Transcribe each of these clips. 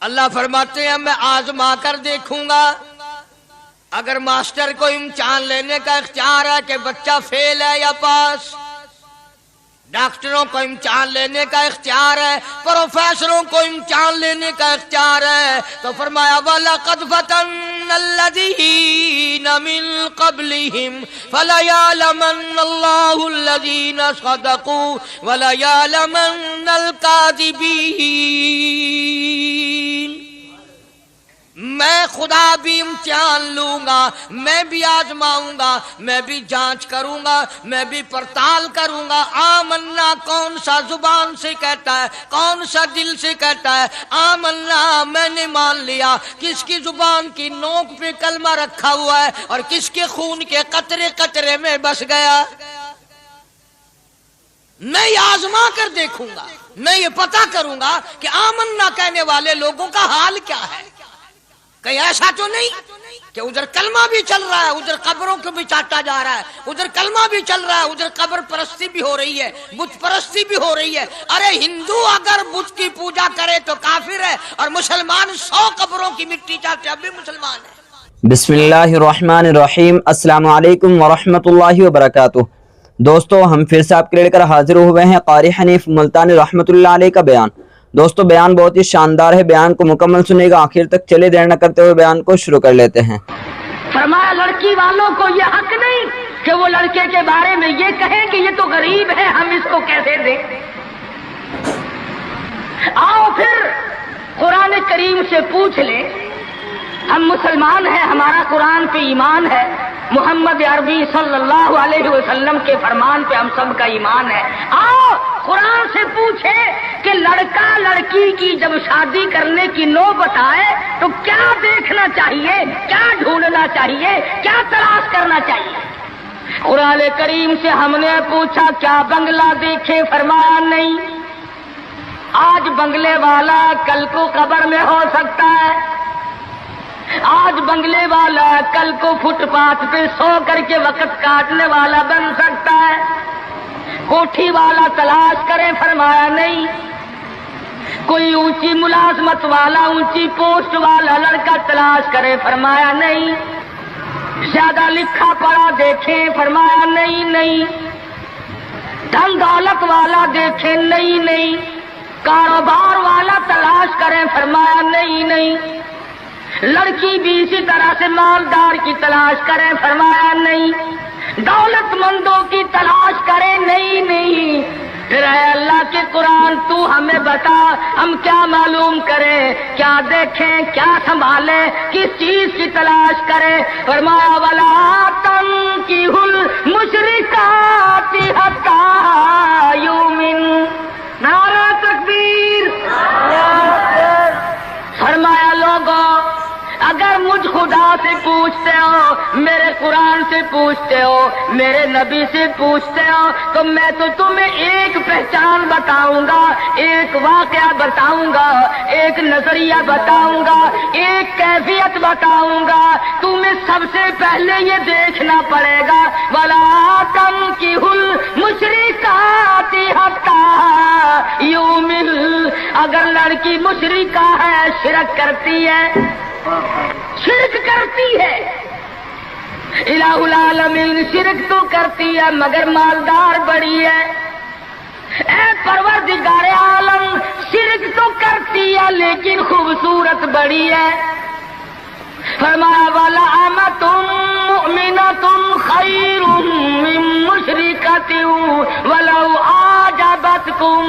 اللہ فرماتے ہیں میں آزما کر دیکھوں گا. اگر ماسٹر کو امتحان لینے کا اختیار ہے کہ بچہ فیل ہے یا پاس، ڈاکٹروں کو امتحان لینے کا اختیار ہے، پروفیسروں کو امتحان لینے کا اختیار ہے، تو فرمایا وَلَقَدْ فَتَنَّ الَّذِينَ مِن قَبْلِهِمْ فَلَيَعْلَمَنَّ اللَّهُ الَّذِينَ صَدَقُوا وَلَيَعْلَمَنَّ الْكَاذِبِينَ. میں خدا بھی امتحان لوں گا، میں بھی آزماؤں گا، میں بھی جانچ کروں گا، میں بھی پڑتال کروں گا. آمنا کون سا زبان سے کہتا ہے، کون سا دل سے کہتا ہے آمنا میں نے مان لیا، کس کی زبان کی نوک پہ کلمہ رکھا ہوا ہے اور کس کے خون کے قطرے قطرے میں بس گیا. میں یہ آزما کر دیکھوں گا، میں یہ پتہ کروں گا کہ آمنا کہنے والے لوگوں کا حال کیا ہے. کہیں ایسا تو نہیں کہ ادھر کلمہ بھی چل رہا ہے، ادھر قبروں کو بھی چاٹا جا رہا ہے، ادھر کلمہ بھی چل رہا ہے، ادھر قبر پرستی بھی ہو رہی ہے، بت پرستی بھی ہو رہی ہے. ارے ہندو اگر بت کی پوجا کرے تو کافر ہے، اور مسلمان 100 قبروں کی مٹی چاٹے اب بھی مسلمان ہے. بسم اللہ الرحمن الرحیم. السلام علیکم ورحمۃ اللہ وبرکاتہ. دوستو ہم پھر سے آپ کے لے کر حاضر ہوئے ہیں قاری حنیف ملتانی رحمۃ اللہ علیہ کا بیان. دوستو بیان بہت ہی شاندار ہے، بیان کو مکمل سنیے گا آخر تک. چلے دیر نہ کرتے ہوئے بیان کو شروع کر لیتے ہیں. فرمایا لڑکی والوں کو یہ حق نہیں کہ وہ لڑکے کے بارے میں یہ کہیں کہ یہ تو غریب ہے، ہم اس کو کیسے دیں. آؤ پھر قرآن کریم سے پوچھ لیں. ہم مسلمان ہیں، ہمارا قرآن پہ ایمان ہے، محمد عربی صلی اللہ علیہ وسلم کے فرمان پہ ہم سب کا ایمان ہے. آؤ قرآن سے پوچھے کہ لڑکا لڑکی کی جب شادی کرنے کی نوبت آئے تو کیا دیکھنا چاہیے، کیا ڈھونڈنا چاہیے، کیا تلاش کرنا چاہیے. قرآن کریم سے ہم نے پوچھا کیا بنگلہ دیکھے، فرمایا نہیں. آج بنگلے والا کل کو قبر میں ہو سکتا ہے، آج بنگلے والا کل کو فٹ پاتھ پہ سو کر کے وقت کاٹنے والا بن سکتا ہے. کوٹھی والا تلاش کرے، فرمایا نہیں. کوئی اونچی ملازمت والا، اونچی پوسٹ والا لڑکا تلاش کرے، فرمایا نہیں. زیادہ لکھا پڑھا دیکھیں، فرمایا نہیں نہیں. دھن دولت والا دیکھیں، نہیں نہیں. کاروبار والا تلاش کریں، فرمایا نہیں نہیں. لڑکی بھی اسی طرح سے مالدار کی تلاش کریں، فرمایا نہیں. دولت مندوں کی تلاش کریں، نہیں نہیں. پھر اے اللہ کے قرآن تو ہمیں بتا ہم کیا معلوم کریں، کیا دیکھیں، کیا سنبھالیں، کس چیز کی تلاش کریں. فرمایا وَلَا تَنكِحُوا الْمُشْرِكَاتِ حَتَّى يُؤْمِنْ. نعرہ تکبیر. فرمایا لوگوں اگر مجھ خدا سے پوچھتے ہو، میرے قرآن سے پوچھتے ہو، میرے نبی سے پوچھتے ہو، تو میں تو تمہیں ایک پہچان بتاؤں گا، ایک واقعہ بتاؤں گا، ایک نظریہ بتاؤں گا، ایک کیفیت بتاؤں گا. تمہیں سب سے پہلے یہ دیکھنا پڑے گا وَلَا تَنكِحُوا الْمُشْرِكَاتِ حَتَّى يُؤْمِنْ. اگر لڑکی مشرکہ ہے، شرک کرتی ہے، شرک کرتی ہے، الہ العالمین شرک تو کرتی ہے مگر مالدار بڑی ہے. اے پروردگار عالم شرک تو کرتی ہے لیکن خوبصورت بڑی ہے. فرمایا وَلَأَمَةٌ مُؤْمِنَةٌ خَيْرٌ مِّن مُّشْرِكَةٍ وَلَوْ أَعْجَبَتْكُمْ.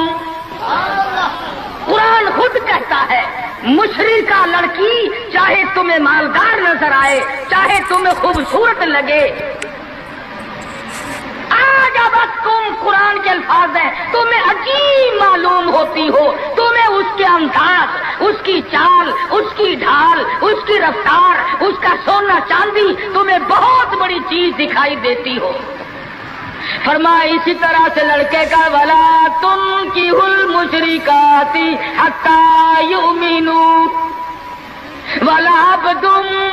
قرآن خود کہتا ہے مشرکہ لڑکی چاہے تمہیں مالدار نظر آئے، چاہے تمہیں خوبصورت لگے، آجابتکم قرآن کے الفاظ ہیں، تمہیں عجیب معلوم ہوتی ہو، تمہیں اس کے انداز، اس کی چال، اس کی ڈھال، اس کی رفتار، اس کا سونا چاندی تمہیں بہت بڑی چیز دکھائی دیتی ہو. فرمایا اسی طرح سے لڑکے کا وَلَا تُنكِحُوا الْمُشْرِكَاتِ حَتَّى يُؤْمِنُوا وَلَعَبْدٌ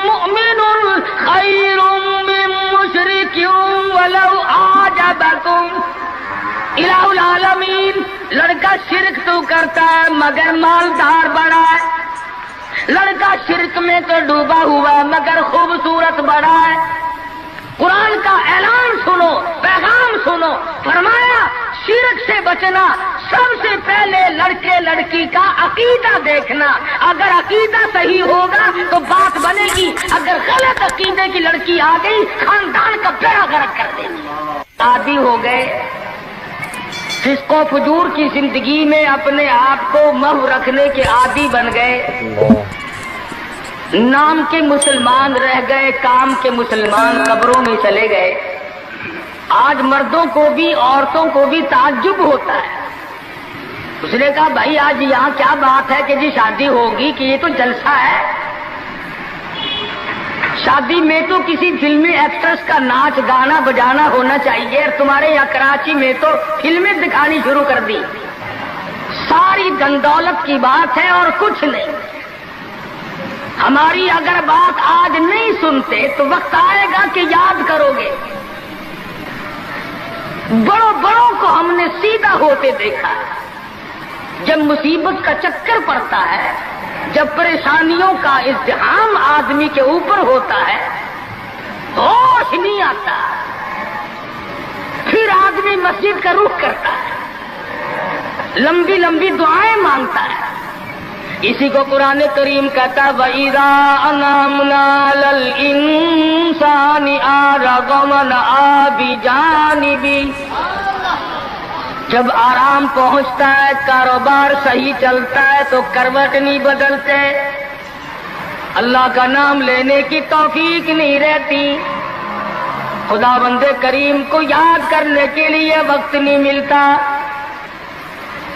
مُؤْمِنٌ خَيْرٌ مِّن مُّشْرِكٍ وَلَوْ أَعْجَبَكُمْ. الہ العالمین لڑکا شرک تو کرتا ہے مگر مالدار بڑا ہے. شرک میں تو ڈوبا ہوا مگر خوبصورت بڑا ہے۔ قرآن کا اعلان سنو، پیغام سنو، فرمایا شرک سے بچنا، سب سے پہلے لڑکے لڑکی کا عقیدہ دیکھنا، اگر عقیدہ صحیح ہوگا تو بات بنے گی، اگر غلط عقیدے کی لڑکی آ گئی خاندان کا بیڑا غرق کر دے گی۔ عادی ہو گئے فسق و فجور کی زندگی میں، اپنے آپ کو محو رکھنے کے عادی بن گئے، نام کے مسلمان رہ گئے، کام کے مسلمان قبروں میں چلے گئے۔ آج مردوں کو بھی عورتوں کو بھی تعجب ہوتا ہے۔ اس نے کہا بھائی آج یہاں کیا بات ہے کہ جی شادی ہوگی، کہ یہ تو جلسہ ہے؟ شادی میں تو کسی فلمی ایکٹریس کا ناچ گانا بجانا ہونا چاہیے، اور تمہارے یہاں کراچی میں تو فلمیں دکھانی شروع کر دی۔ ساری دن دولت کی بات ہے اور کچھ نہیں۔ ہماری اگر بات آج نہیں سنتے تو وقت آئے گا کہ یاد کرو گے۔ بڑوں بڑوں کو ہم نے سیدھا ہوتے دیکھا ہے۔ جب مصیبت کا چکر پڑتا ہے، جب پریشانیوں کا ازدحام آدمی کے اوپر ہوتا ہے، ہوش نہیں آتا، پھر آدمی مسجد کا رخ کرتا ہے، لمبی لمبی دعائیں مانگتا ہے۔ اسی کو قرآن کریم کہتا ہے وَإِذَا أَنْعَمْنَا عَلَى الْإِنسَانِ أَعْرَضَ وَنَأَىٰ بِجَانِبِهِ، جب آرام پہنچتا ہے، کاروبار صحیح چلتا ہے تو کروٹ نہیں بدلتے، اللہ کا نام لینے کی توفیق نہیں رہتی، خدا بند کریم کو یاد کرنے کے لیے وقت نہیں ملتا،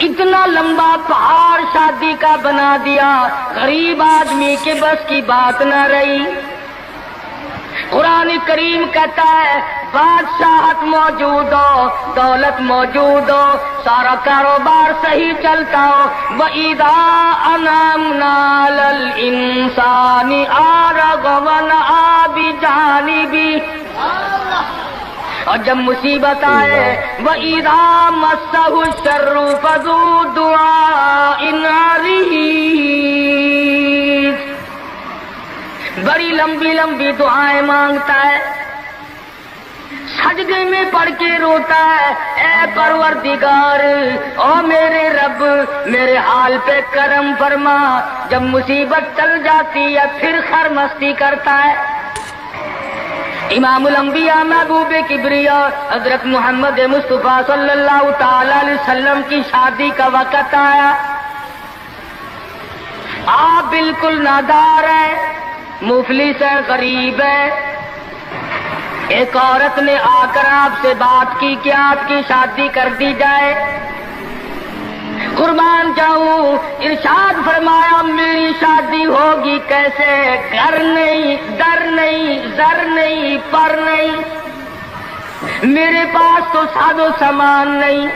اتنا لمبا پہاڑ شادی کا بنا دیا، غریب آدمی کے بس کی بات نہ رہی۔ قرآن کریم کہتا ہے بادشاہت موجود ہو، دولت موجود ہو، سارا کاروبار صحیح چلتا ہو، وَإِذَا أَنْعَمْنَا عَلَى الْإِنسَانِ أَعْرَضَ وَنَأَىٰ بِجَانِبِهِ، اور جب مصیبت آئے وَإِذَا مَسَّهُ الشَّرُّ فَذُو دُعَاءٍ عَرِيضٍ، بڑی لمبی لمبی دعائیں مانگتا ہے، سجدے میں پڑھ کے روتا ہے، اے پروردگار، او میرے رب میرے حال پہ کرم فرما۔ جب مصیبت چل جاتی ہے پھر خرمستی کرتا ہے۔ امام الانبیاء محبوب کبریا حضرت محمد مصطفیٰ صلی اللہ تعالی علیہ وسلم کی شادی کا وقت آیا، آپ بالکل نادار ہیں، مفلس ہے، غریب ہے۔ ایک عورت نے آ کر آپ سے بات کی کہ آپ کی شادی کر دی جائے۔ قربان جاؤں، ارشاد فرمایا میری شادی ہوگی کیسے؟ گھر نہیں، در نہیں، زر نہیں، پر نہیں، میرے پاس تو ساز و سامان نہیں۔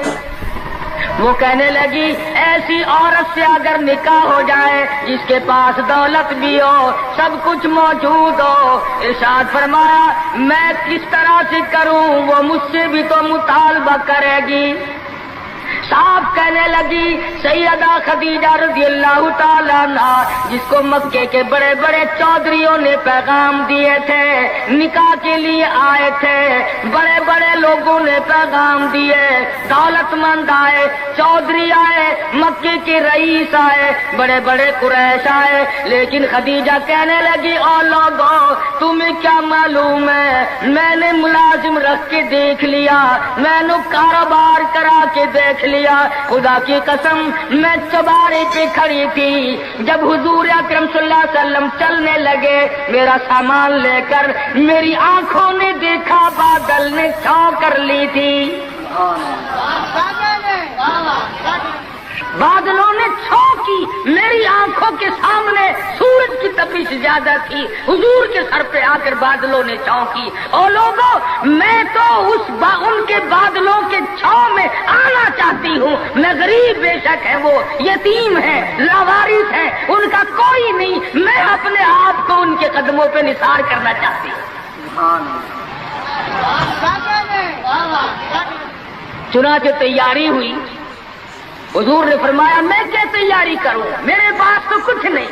وہ کہنے لگی ایسی عورت سے اگر نکاح ہو جائے جس کے پاس دولت بھی ہو، سب کچھ موجود ہو، ارشاد فرمایا میں کس طرح سے کروں؟ وہ مجھ سے بھی تو مطالبہ کرے گی۔ صاحب کہنے لگی سیدہ خدیجہ رضی اللہ تعالیٰ عنہ، جس کو مکے کے بڑے بڑے چودھریوں نے پیغام دیے تھے، نکاح کے لیے آئے تھے، بڑے بڑے لوگوں نے پیغام دیے، دولت مند آئے، چودھری آئے، مکے کے رئیس آئے، بڑے بڑے قریش آئے، لیکن خدیجہ کہنے لگی او لوگوں تمہیں کیا معلوم ہے، میں نے ملازم رکھ کے دیکھ لیا، میں نے کاروبار کرا کے دیکھ لیا، خدا کی قسم میں چوبارے پہ کھڑی تھی، جب حضور اکرم صلی اللہ علیہ وسلم چلنے لگے میرا سامان لے کر، میری آنکھوں نے دیکھا بادل نے چھاؤں کر لی تھی، بادلوں نے چھاؤں کی، میری آنکھوں کے سامنے سورج کی تپش زیادہ تھی، حضور کے سر پہ آ کر بادلوں نے چھاؤں کی۔ اور لوگوں میں تو ان کے بادلوں کے چھاؤں میں آنا چاہتی ہوں، میں غریب بے شک ہے، وہ یتیم ہے، لاوارث ہے، ان کا کوئی نہیں، میں اپنے آپ کو ان کے قدموں پہ نثار کرنا چاہتی ہوں۔ چنانچہ تیاری ہوئی، حضور نے فرمایا میں کیا تیاری کروں، میرے پاس تو کچھ نہیں،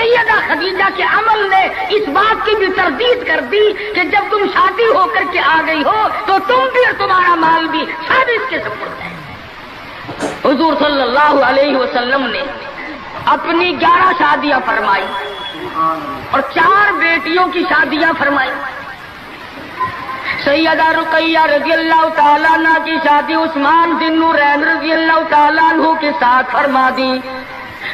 سیدہ خدیجہ کے عمل نے اس بات کی بھی تردید کر دی کہ جب تم شادی ہو کر کے آ گئی ہو تو تم بھی اور تمہارا مال بھی شادی اس کے سپرد ہے۔ حضور صلی اللہ علیہ وسلم نے اپنی 11 شادیاں فرمائی اور 4 بیٹیوں کی شادیاں فرمائی۔ سیدہ رقیہ رضی اللہ تعالیٰ عنہ کی شادی عثمان ذی النورین رضی اللہ تعالیٰ عنہ کے ساتھ فرما دی۔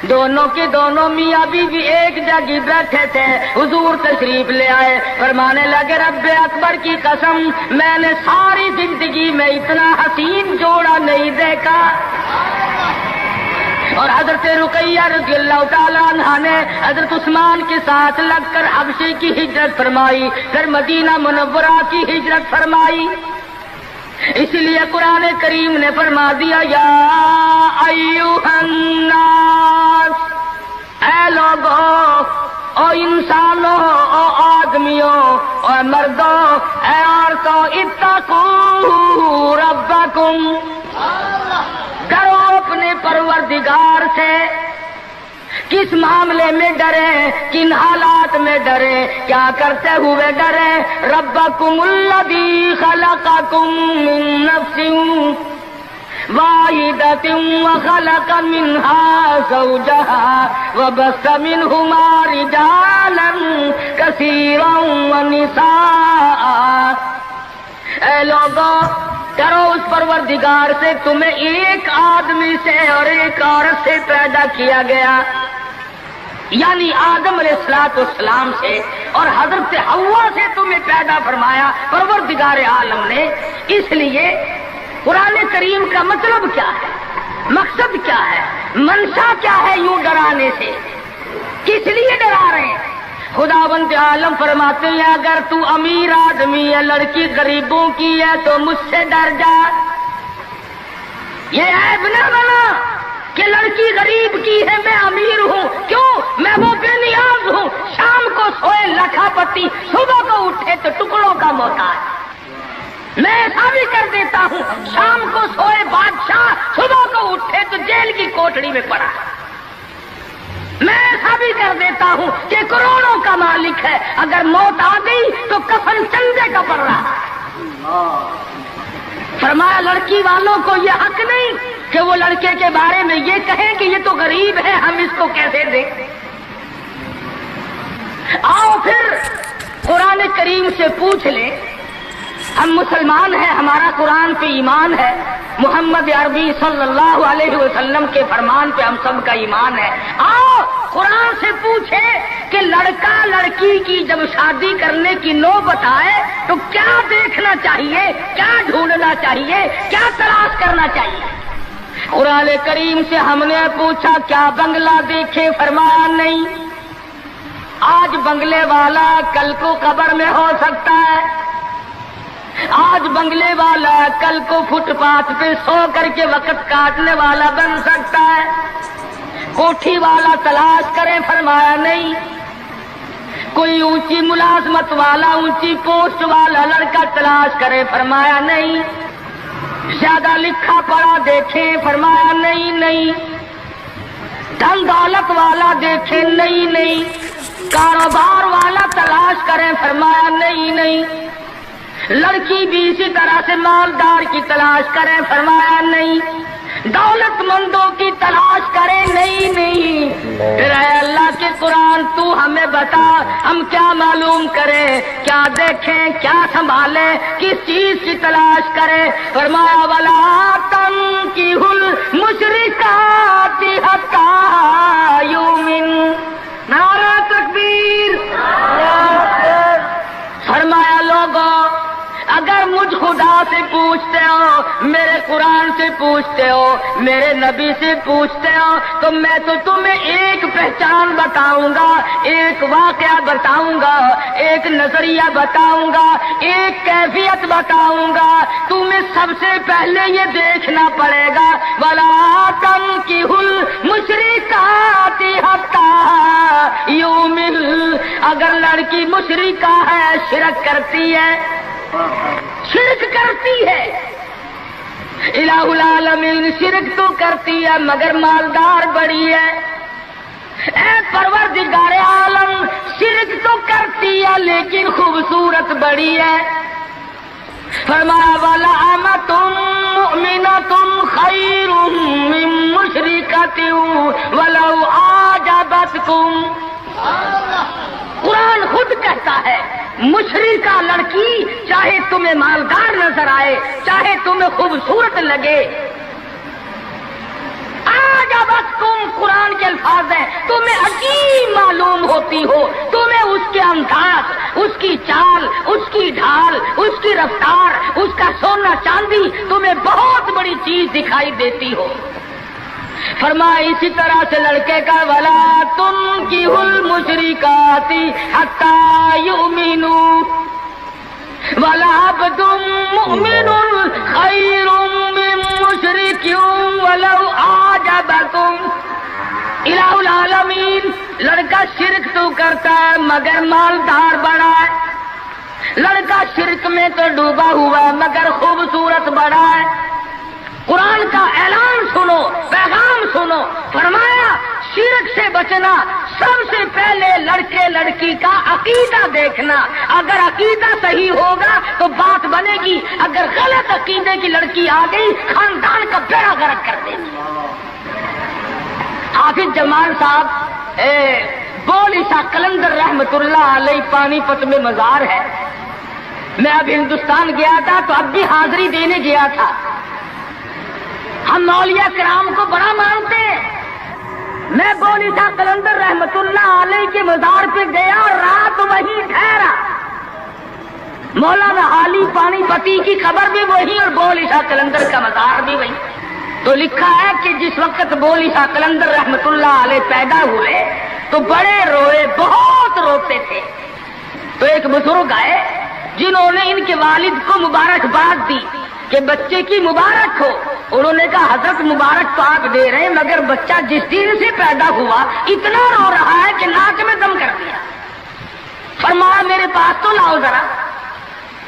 دونوں کے دونوں میاں بیوی ایک جگہ بیٹھے تھے، حضور تشریف لے آئے، فرمانے لگے رب اکبر کی قسم میں نے ساری زندگی میں اتنا حسین جوڑا نہیں دیکھا۔ اور حضرت رقیہ رضی اللہ تعالیٰ عنہ نے حضرت عثمان کے ساتھ لگ کر حبشے کی ہجرت فرمائی، پھر مدینہ منورہ کی ہجرت فرمائی۔ اس لیے قرآن کریم نے فرما دیا یا ایھا الناس، اے لوگوں، او انسانوں، او آدمیوں، او مردوں، اے عورتوں، اتقوا ربکم، ڈرو اپنے پروردگار سے۔ کس معاملے میں ڈریں، کن حالات میں ڈریں، کیا کرتے ہوئے ڈریں؟ ربکم الذی خلقکم من نفس واحدۃ وخلق منها زوجها وبث منهما رجالا کثیرا ونساء۔ اے لوگوں، ڈرو اس پروردگار سے، تمہیں ایک آدمی سے اور ایک عورت سے پیدا کیا گیا، یعنی آدم علیہ السلام سے، اور حضرت حوا سے تمہیں پیدا فرمایا پروردگار عالم نے۔ اس لیے قرآن کریم کا مطلب کیا ہے، مقصد کیا ہے، منشا کیا ہے یوں ڈرانے سے، کس لیے ڈرا رہے ہیں؟ خداوند عالم فرماتے ہیں اگر تو امیر آدمی ہے، لڑکی غریبوں کی ہے تو مجھ سے ڈر جا۔ یہ عیب نہ بنا کہ لڑکی غریب کی ہے، میں امیر ہوں، کیوں؟ میں وہ بے نیاز ہوں، شام کو سوئے لکھا پتی، صبح کو اٹھے تو ٹکڑوں کا محتاج۔ میں ایسا بھی کر دیتا ہوں، شام کو سوئے بادشاہ، صبح کو اٹھے تو جیل کی کوٹڑی میں پڑا۔ میں ایسا بھی کر دیتا ہوں کہ کروڑوں کا مالک ہے، اگر موت آ گئی تو کفن چندے کا پڑ رہا۔ فرمایا لڑکی والوں کو یہ حق نہیں کہ وہ لڑکے کے بارے میں یہ کہیں کہ یہ تو غریب ہے، ہم اس کو کیسے دیں۔ آؤ پھر قرآن کریم سے پوچھ لیں، ہم مسلمان ہیں، ہمارا قرآن پہ ایمان ہے، محمد عربی صلی اللہ علیہ وسلم کے فرمان پہ ہم سب کا ایمان ہے۔ آؤ قرآن سے پوچھے کہ لڑکا لڑکی کی جب شادی کرنے کی نوبت آئے تو کیا دیکھنا چاہیے، کیا ڈھونڈنا چاہیے، کیا تلاش کرنا چاہیے؟ قرآن کریم سے ہم نے پوچھا کیا بنگلہ دیکھے؟ فرمایا نہیں۔ آج بنگلے والا کل کو قبر میں ہو سکتا ہے، آج بنگلے والا کل کو فٹ پاتھ پہ سو کر کے وقت کاٹنے والا بن سکتا ہے۔ کوٹھی والا تلاش کرے؟ فرمایا نہیں۔ کوئی اونچی ملازمت والا، اونچی پوسٹ والا لڑکا تلاش کرے؟ فرمایا نہیں۔ زیادہ لکھا پڑھا دیکھیں؟ فرمایا نہیں۔ دھن دولت والا دیکھیں؟ نہیں۔ کاروبار والا تلاش کریں؟ فرمایا نہیں۔ لڑکی بھی اسی طرح سے مالدار کی تلاش کریں؟ فرمایا نہیں۔ دولت مندوں کی تلاش کریں؟ نہیں۔ پھر اے اللہ کے قرآن تو ہمیں بتا، ہم کیا معلوم کریں، کیا دیکھیں، کیا سنبھالیں، کس چیز کی تلاش کریں؟ فرمایا وَلَا تَنكِحُوا الْمُشْرِكَاتِ حَتَّىٰ يُؤْمِنْ۔ نعرہ تکبیر! فرمایا لوگوں اگر مجھ خدا سے پوچھتے ہو، میرے قرآن سے پوچھتے ہو، میرے نبی سے پوچھتے ہو، تو میں تو تمہیں ایک پہچان بتاؤں گا، ایک واقعہ بتاؤں گا، ایک نظریہ بتاؤں گا، ایک کیفیت بتاؤں گا۔ تمہیں سب سے پہلے یہ دیکھنا پڑے گا وَلَا تَنكِحُوا الْمُشْرِكَاتِ حَتَّىٰ يُؤْمِنْ۔ اگر لڑکی مشرکہ ہے، شرک کرتی ہے، الہ العالمین شرک تو کرتی ہے مگر مالدار بڑی ہے، اے پروردگار عالم شرک تو کرتی ہے لیکن خوبصورت بڑی ہے. فرمایا وَلَأَمَةٌ مُؤْمِنَةٌ خَيْرٌ مِّن مُّشْرِكَةٍ وَلَوْ أَعْجَبَتْكُمْ. قرآن خود کہتا ہے مشرکہ لڑکی چاہے تمہیں مالدار نظر آئے، چاہے تمہیں خوبصورت لگے، آجابتکم قرآن کے الفاظ ہیں، تمہیں عجیب معلوم ہوتی ہو، تمہیں اس کے انداز، اس کی چال، اس کی ڈھال، اس کی رفتار، اس کا سونا چاندی تمہیں بہت بڑی چیز دکھائی دیتی ہو. فرمایا اسی طرح سے لڑکے کا ولا تنکحوا المشرکات حتی یؤمنوا وَلَعَبْدٌ مُؤْمِنٌ خَيْرٌ مِّن مُّشْرِكٍ وَلَوْ أَعْجَبَكُمْ. الہ العالمین لڑکا شرک تو کرتا ہے مگر مالدار بڑا ہے، لڑکا شرک میں تو ڈوبا ہوا مگر خوبصورت بڑا ہے. قرآن کا اعلان سنو، پیغام سنو. فرمایا شرک سے بچنا سب سے پہلے لڑکے لڑکی کا عقیدہ دیکھنا. اگر عقیدہ صحیح ہوگا تو بات بنے گی، اگر غلط عقیدے کی لڑکی آ گئی خاندان کا بیڑا غرق کر دے گی. حافظ جمال صاحب بولی شاہ قلندر رحمت اللہ علیہ پانی پت میں مزار ہے. میں اب ہندوستان گیا تھا تو اب بھی حاضری دینے گیا تھا. ہم اولیاء کرام کو بڑا مانتے ہیں. میں بولی شاہ قلندر رحمت اللہ علیہ کے مزار پہ گیا اور رات وہیں ٹھہرا. مولانا حالی پانی پتی کی خبر بھی وہی اور بولی شاہ قلندر کا مزار بھی وہی. تو لکھا ہے کہ جس وقت بولی شاہ قلندر رحمت اللہ علیہ پیدا ہوئے تو بڑے روئے، بہت روتے تھے. تو ایک بزرگ آئے جنہوں نے ان کے والد کو مبارکباد دی کہ بچے کی مبارک ہو. انہوں نے کہا حضرت مبارک تو آپ دے رہے ہیں مگر بچہ جس دن سے پیدا ہوا اتنا رو رہا ہے کہ ناک میں دم کر دیا. فرمایا میرے پاس تو لاؤ ذرا.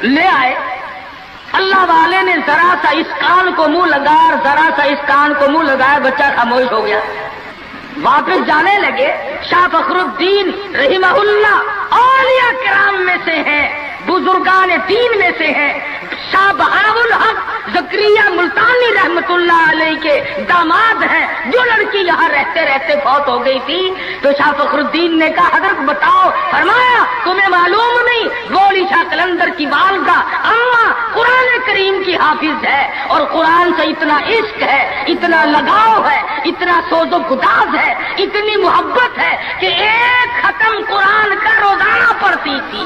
لے آئے. اللہ والے نے ذرا سا اس کان کو منہ لگایا اور ذرا سا اس کان کو منہ لگایا، بچہ خاموش ہو گیا. واپس جانے لگے. شاہ فخر الدین رحمہ اللہ اولیاء کرام میں سے ہیں، بزرگان دین میں سے ہیں. شاہ بہاء الحق زکریا ملتانی رحمت اللہ علیہ کے داماد ہیں. جو لڑکی یہاں رہتے رہتے فوت ہو گئی تھی تو شاہ فخر الدین نے کہا حضرت بتاؤ. فرمایا تمہیں معلوم نہیں بولی شاہ قلندر کی والدہ اماں قرآن کریم کی حافظ ہے اور قرآن سے اتنا عشق ہے، اتنا لگاؤ ہے، اتنا سوز و گداز ہے، اتنی محبت ہے کہ ایک ختم قرآن کا روزانہ پڑھتی تھی.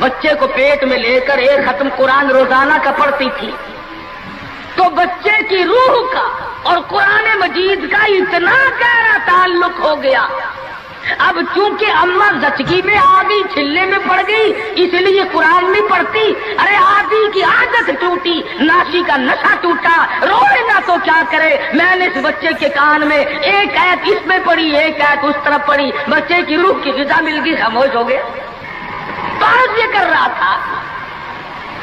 بچے کو پیٹ میں لے کر ایک ختم قرآن روزانہ کا پڑھتی تھی. تو بچے کی روح کا اور قرآن مجید کا اتنا گہرا تعلق ہو گیا. اب چونکہ اماں زچگی میں آ گئی، چھلے میں پڑ گئی، اس لیے قرآن نہیں پڑھتی. ارے آدھی کی عادت ٹوٹی، ناشی کا نشہ ٹوٹا، روئے نہ تو کیا کرے. میں نے اس بچے کے کان میں ایک آیت اس میں پڑھی، ایک آیت اس طرف پڑھی، بچے کی روح کی غذا مل گئی، خاموش ہو گئے. بات یہ کر رہا تھا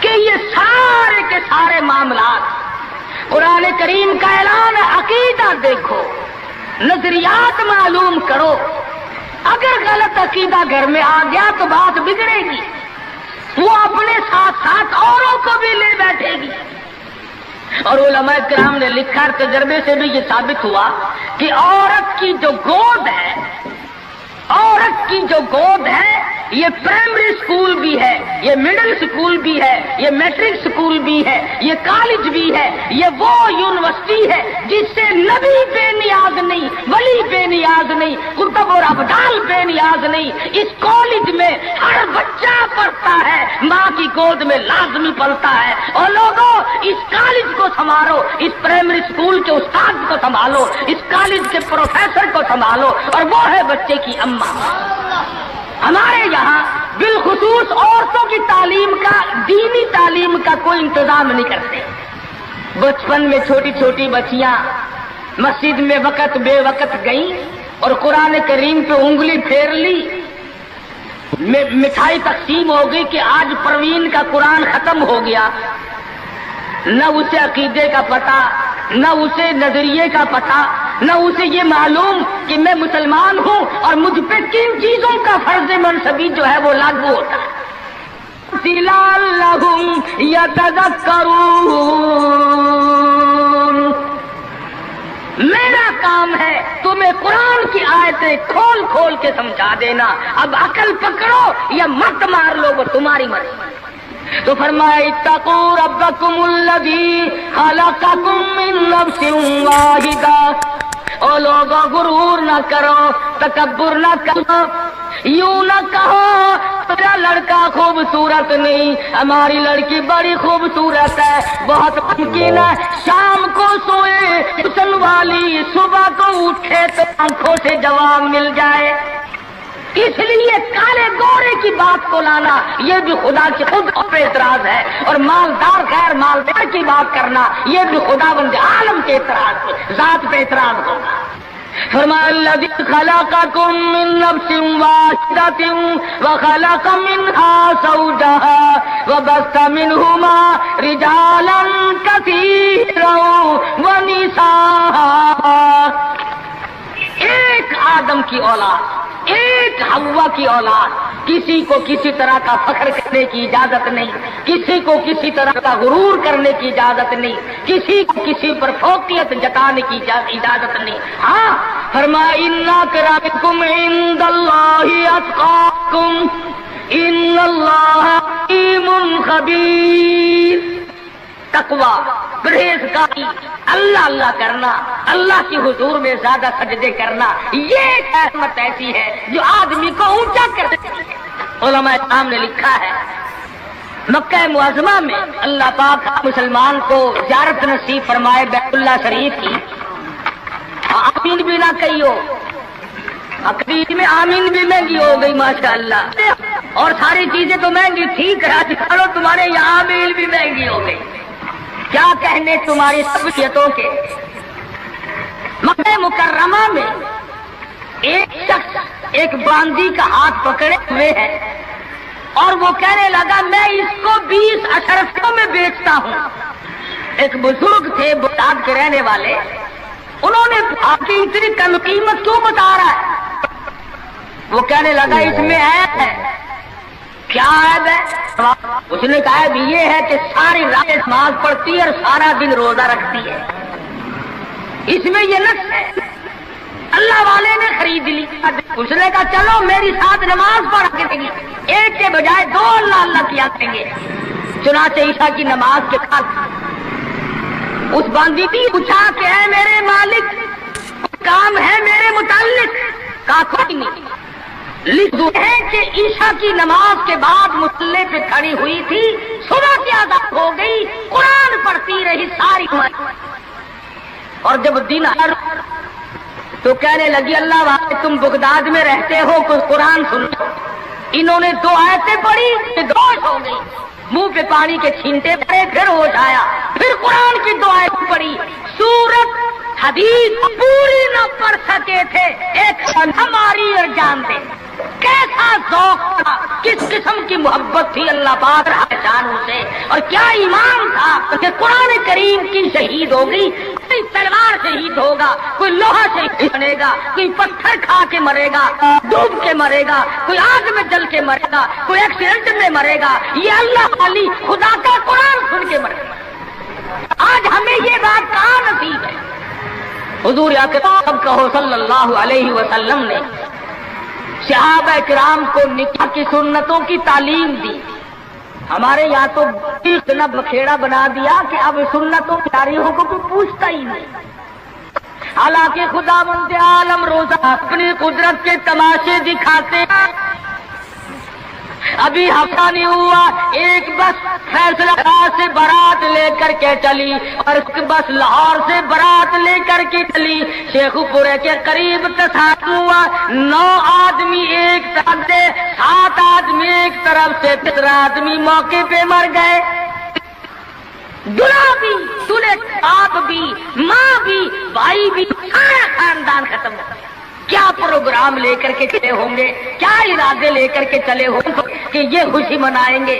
کہ یہ سارے کے سارے معاملات قرآن کریم کا اعلان ہے. عقیدہ دیکھو، نظریات معلوم کرو. اگر غلط عقیدہ گھر میں آ گیا تو بات بگڑے گی، وہ اپنے ساتھ ساتھ اوروں کو بھی لے بیٹھے گی. اور علماء کرام نے لکھا، تجربے سے بھی یہ ثابت ہوا کہ عورت کی جو گود ہے، عورت کی جو گود ہے یہ پرائمری سکول بھی ہے، یہ مڈل سکول بھی ہے، یہ میٹرک سکول بھی ہے، یہ کالج بھی ہے، یہ وہ یونیورسٹی ہے جس سے نبی بے نیاز نہیں، ولی بے نیاز نہیں، کتب اور ابدال بے نیاز نہیں. اس کالج میں ہر بچہ پڑھتا ہے، ماں کی گود میں لازمی پلتا ہے. اور لوگوں اس کالج کو سنبھالو، اس پرائمری سکول کے استاد کو سنبھالو، اس کالج کے پروفیسر کو سنبھالو، اور وہ ہے بچے کی اماں. ہمارے یہاں بالخصوص عورتوں کی تعلیم کا، دینی تعلیم کا کوئی انتظام نہیں کرتے. بچپن میں چھوٹی چھوٹی بچیاں مسجد میں وقت بے وقت گئیں اور قرآن کریم پہ انگلی پھیر لی، مٹھائی تقسیم ہو گئی کہ آج پروین کا قرآن ختم ہو گیا. نہ اسے عقیدے کا پتہ، نہ اسے نظریے کا پتہ، نہ اسے یہ معلوم کہ میں مسلمان ہوں اور مجھ پہ کن چیزوں کا فرض منصبی جو ہے وہ لاگو ہوتا ہے۔ لعلہم یتذکرون، میرا کام ہے تمہیں قرآن کی آیتیں کھول کھول کے سمجھا دینا، اب عقل پکڑو یا مت مار لو وہ تمہاری مرضی۔ تو فرمایا اتقوا ربکم الذی خلقکم من نفس واحدہ، او لوگوں غرور نہ کرو، تکبر نہ کرو، یوں نہ کہو میرا لڑکا خوبصورت نہیں، ہماری لڑکی بڑی خوبصورت ہے، بہت ممکن ہے شام کو سوئے حسن والی صبح کو اٹھے تو آنکھوں سے جواب مل جائے۔ اس لیے کالے گورے کی بات کو لانا یہ بھی خدا کی خود پہ اعتراض ہے، اور مالدار غیر مالدار کی بات کرنا یہ بھی خدا بند عالم کے اعتراض ذات پہ اعتراض ہوگا۔ فرمایا الذی خلقکم من نفس واحدۃ وخلق منها زوجها وبث منهما رجالا کثیرا ونساء، ایک آدم کی اولاد، ایک حوا کی اولاد، کسی کو کسی طرح کا فخر کرنے کی اجازت نہیں، کسی کو کسی طرح کا غرور کرنے کی اجازت نہیں، کسی کو کسی پر فوقیت جتانے کی اجازت نہیں۔ ہاں فرمایا ان اکرمکم عند اللہ اتقاکم ان اللہ علیم خبیر، تقوی، پرہیزگاری، اللہ اللہ کرنا، اللہ کی حضور میں زیادہ سجدے کرنا، یہ ایک رحمت ایسی ہے جو آدمی کو اونچا کر دیتی ہے۔ علماء اسلام نے لکھا ہے مکہ معظمہ میں اللہ پاک مسلمان کو زیارت نصیب فرمائے بیت اللہ شریف کی، آمین بھی نہ کہیو، عقید میں آمین بھی مہنگی ہو گئی ماشاءاللہ، اور ساری چیزیں تو مہنگی ٹھیک ہے، چلو تمہارے یہاں آمین بھی مہنگی ہو گئی، کیا کہنے تمہاری سبیتوں کے۔ مکہ مکرمہ میں ایک شخص ایک باندی کا ہاتھ پکڑے ہوئے ہے اور وہ کہنے لگا میں اس کو 20 اشرفیوں میں بیچتا ہوں۔ ایک بزرگ تھے بغداد کے رہنے والے، انہوں نے آپ کی اتنی کم قیمت کیوں بتا رہا ہے؟ وہ کہنے لگا اس میں عیب ہے۔ کیا عیب ہے؟ اس نے کہا عیب یہ ہے کہ ساری رات نماز پڑھتی ہے اور سارا دن روزہ رکھتی ہے، اس میں یہ نقص ہے۔ اللہ والے نے خرید لی، اس نے کہا چلو میری ساتھ نماز پڑھ کے دیں گے، ایک کے بجائے 2 اللہ اللہ کیا کریں گے۔ چنانچہ عشاء کی نماز کے بعد اس باندی نے پوچھا کہ اے میرے مالک کام ہے میرے متعلق؟ کہا کوئی نہیں، لکھ دو ہے کہ عشاء کی نماز کے بعد مصلی پہ کھڑی ہوئی تھی، صبح کی آزاد ہو گئی، قرآن پڑھتی رہی ساری عمر، اور جب دن آیا تو کہنے لگی اللہ والے تم بغداد میں رہتے ہو کچھ قرآن سنو۔ انہوں نے 2 آیتیں پڑھی، ہوش ہو گئی، منہ پہ پانی کے چھینٹے پڑے، پھر ہوش آیا، پھر قرآن کی 2 آیتیں پڑھی، سورت حدیث پوری نہ پڑھ سکے تھے، ایک ہماری اور جان دے۔ کیسا ذوق تھا، کس قسم کی محبت تھی اللہ پاک جانوں سے، اور کیا ایمان تھا کہ قرآن کریم کی شہید ہوگی، کوئی تلوار شہید ہوگا، کوئی لوہا شہید بنے گا، کوئی پتھر کھا کے مرے گا، ڈوب کے مرے گا، کوئی آگ میں جل کے مرے گا، کوئی ایکسیڈنٹ میں مرے گا، یہ اللہ والی خدا کا قرآن سن کے مرے گا۔ آج ہمیں یہ بات کہاں نصیب ہے؟ حضور اکرم کہو صلی اللہ علیہ وسلم نے صحابہ کرام کو نکاح کی سنتوں کی تعلیم دی، ہمارے یہاں تو اتنا بکھیڑا بنا دیا کہ اب سنتوں کی تاریخوں کو کوئی پوچھتا ہی نہیں۔ حالانکہ خدا بند عالم روزہ اپنی قدرت کے تماشے دکھاتے ہیں۔ ابھی ہفتہ نہیں ہوا ایک بس فیصلہ آباد سے بارات لے کر کے چلی اور ایک بس لاہور سے بارات لے کر کے چلی، شیخ پورے کے قریب تصادم ہوا، 9 آدمی ایک طرف سے، 7 آدمی ایک طرف سے، 13 آدمی موقع پہ مر گئے۔ دلہا بھی، دلہے باپ بھی، ماں بھی، بھائی بھی، سارا خاندان ختم ہو گیا۔ کیا پروگرام لے کر کے چلے ہوں گے، کیا ارادے لے کر کے چلے ہوں گے کہ یہ خوشی منائیں گے؟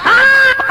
7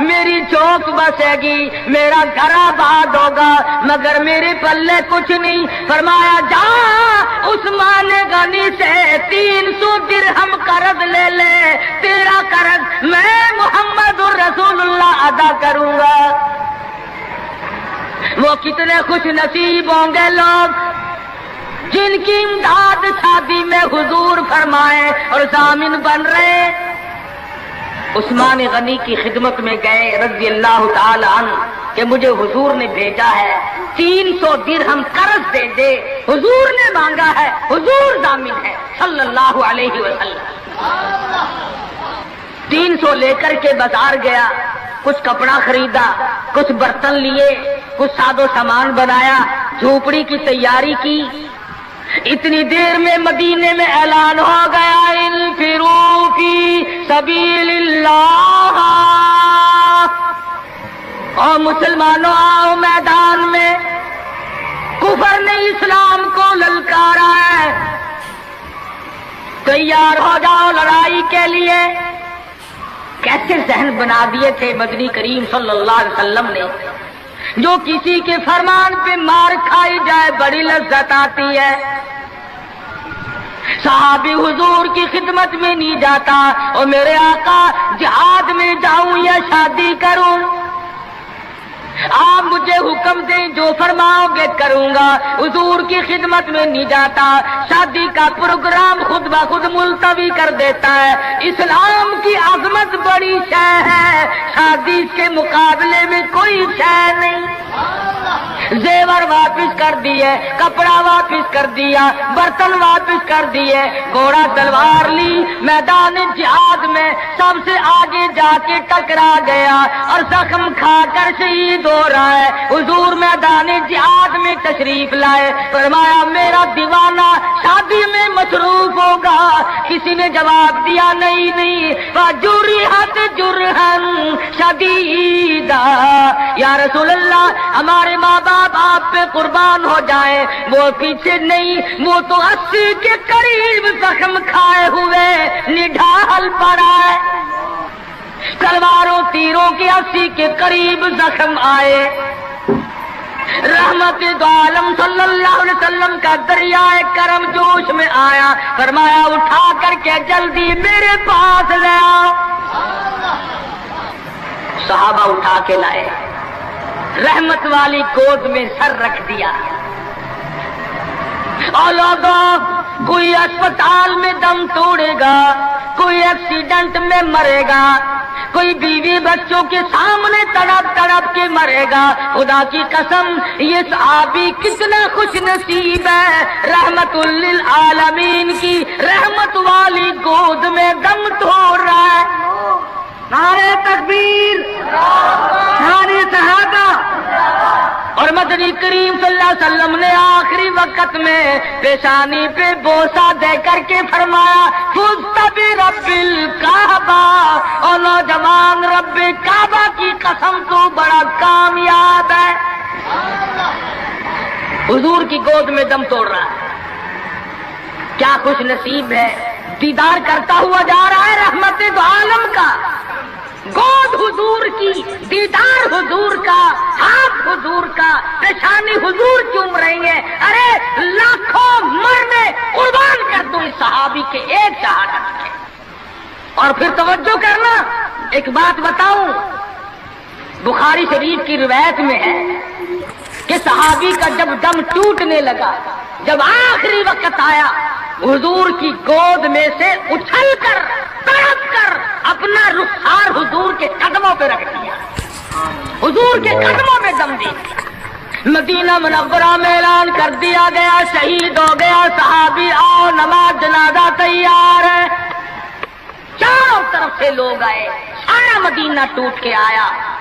میری چوک بسے گی، میرا گھر آباد ہوگا، مگر میرے پلے کچھ نہیں۔ فرمایا جا عثمان غنی سے 300 درہم قرض لے لے، تیرا قرض میں محمد الرسول اللہ ادا کروں گا۔ وہ کتنے خوش نصیب ہوں گے لوگ جن کی امداد شادی میں حضور فرمائے اور ضامن بن رہے۔ عثمان غنی کی خدمت میں گئے رضی اللہ تعالی عنہ کہ مجھے حضور نے بھیجا ہے، 300 درہم قرض دے دے، حضور نے مانگا ہے، حضور ضامن ہے صلی اللہ علیہ وسلم۔ 300 لے کر کے بازار گیا، کچھ کپڑا خریدا، کچھ برتن لیے، کچھ ساز و سامان بنایا، جھوپڑی کی تیاری کی۔ اتنی دیر میں مدینے میں اعلان ہو گیا انفروا فی سبیل اللہ، اور مسلمانوں آؤ میدان میں، کفر نے اسلام کو للکارا ہے، تیار ہو جاؤ لڑائی کے لیے۔ کیسے ذہن بنا دیے تھے مدنی کریم صلی اللہ علیہ وسلم نے، جو کسی کے فرمان پہ مار کھائی جائے بڑی لذت آتی ہے۔ صحابی حضور کی خدمت میں نہیں جاتا اور میرے آقا جہاد میں جاؤں یا شادی کروں، آپ مجھے حکم دیں جو فرماؤ گے کروں گا۔ حضور کی خدمت میں نہیں جاتا، شادی کا پروگرام خود بخود ملتوی کر دیتا ہے۔ اسلام کی عظمت بڑی شے ہے، شادی کے مقابلے میں کوئی شے نہیں۔ زیور واپس کر دیے، کپڑا واپس کر دیا، برتن واپس کر دیے، گھوڑا تلوار لی، میدان جہاد میں سب سے آگے جا کے ٹکرا گیا اور زخم کھا کر شہید ہو رہا ہے۔ حضور میدان جہاد میں تشریف لائے، فرمایا میرا دیوانہ شادی میں مصروف ہوگا۔ کسی نے جواب دیا نہیں، فجرحت جرحن شدیدا، یا رسول اللہ ہمارے ماں باپ آپ پہ قربان ہو جائیں، وہ پیچھے نہیں، وہ تو 80 کے قریب زخم کھائے ہوئے نڈھال پڑا ہے، تلواروں تیروں کے 80 کے قریب زخم آئے۔ رحمت دو عالم صلی اللہ علیہ وسلم کا دریائے کرم جوش میں آیا، فرمایا اٹھا کر کے جلدی میرے پاس لے آؤ۔ صحابہ اٹھا کے لائے، رحمت والی گود میں سر رکھ دیا۔ اور لوگوں، کوئی اسپتال میں دم توڑے گا، کوئی ایکسیڈنٹ میں مرے گا، کوئی بیوی بچوں کے سامنے تڑپ تڑپ کے مرے گا۔ خدا کی قسم یہ صحابی کتنا خوش نصیب ہے، رحمت للعالمین کی رحمت والی گود میں دم توڑ رہا ہے۔ نعرہ تکبیر، نعرہ صحابہ۔ اور مدنی کریم صلی اللہ علیہ وسلم نے آخری وقت میں پیشانی پہ بوسہ دے کر کے فرمایا فزت برب الکعبہ، اور نوجوان رب کعبہ کی قسم تو بڑا کامیاب ہے۔ حضور کی گود میں دم توڑ رہا ہے، کیا خوش نصیب ہے، دیدار کرتا ہوا جا رہا ہے رحمت دو عالم کا، گود حضور کی، دیدار حضور کا، ہاتھ حضور کا، پیشانی حضور چوم رہی ہے۔ ارے لاکھوں مرنے قربان کر دو اس صحابی کے ایک شہادت کے۔ اور پھر توجہ کرنا، ایک بات بتاؤں، بخاری شریف کی روایت میں ہے کہ صحابی کا جب دم ٹوٹنے لگا، جب آخری وقت آیا، حضور کی گود میں سے اچھل کر تڑپ کر اپنا رخسار حضور کے قدموں پہ رکھ دیا، حضور کے قدموں میں دم دی۔ مدینہ منورہ میں اعلان کر دیا گیا شہید ہو گیا صحابی، آؤ نماز جنازہ تیار ہے۔ چاروں طرف سے لوگ آئے، سارا مدینہ ٹوٹ کے آیا۔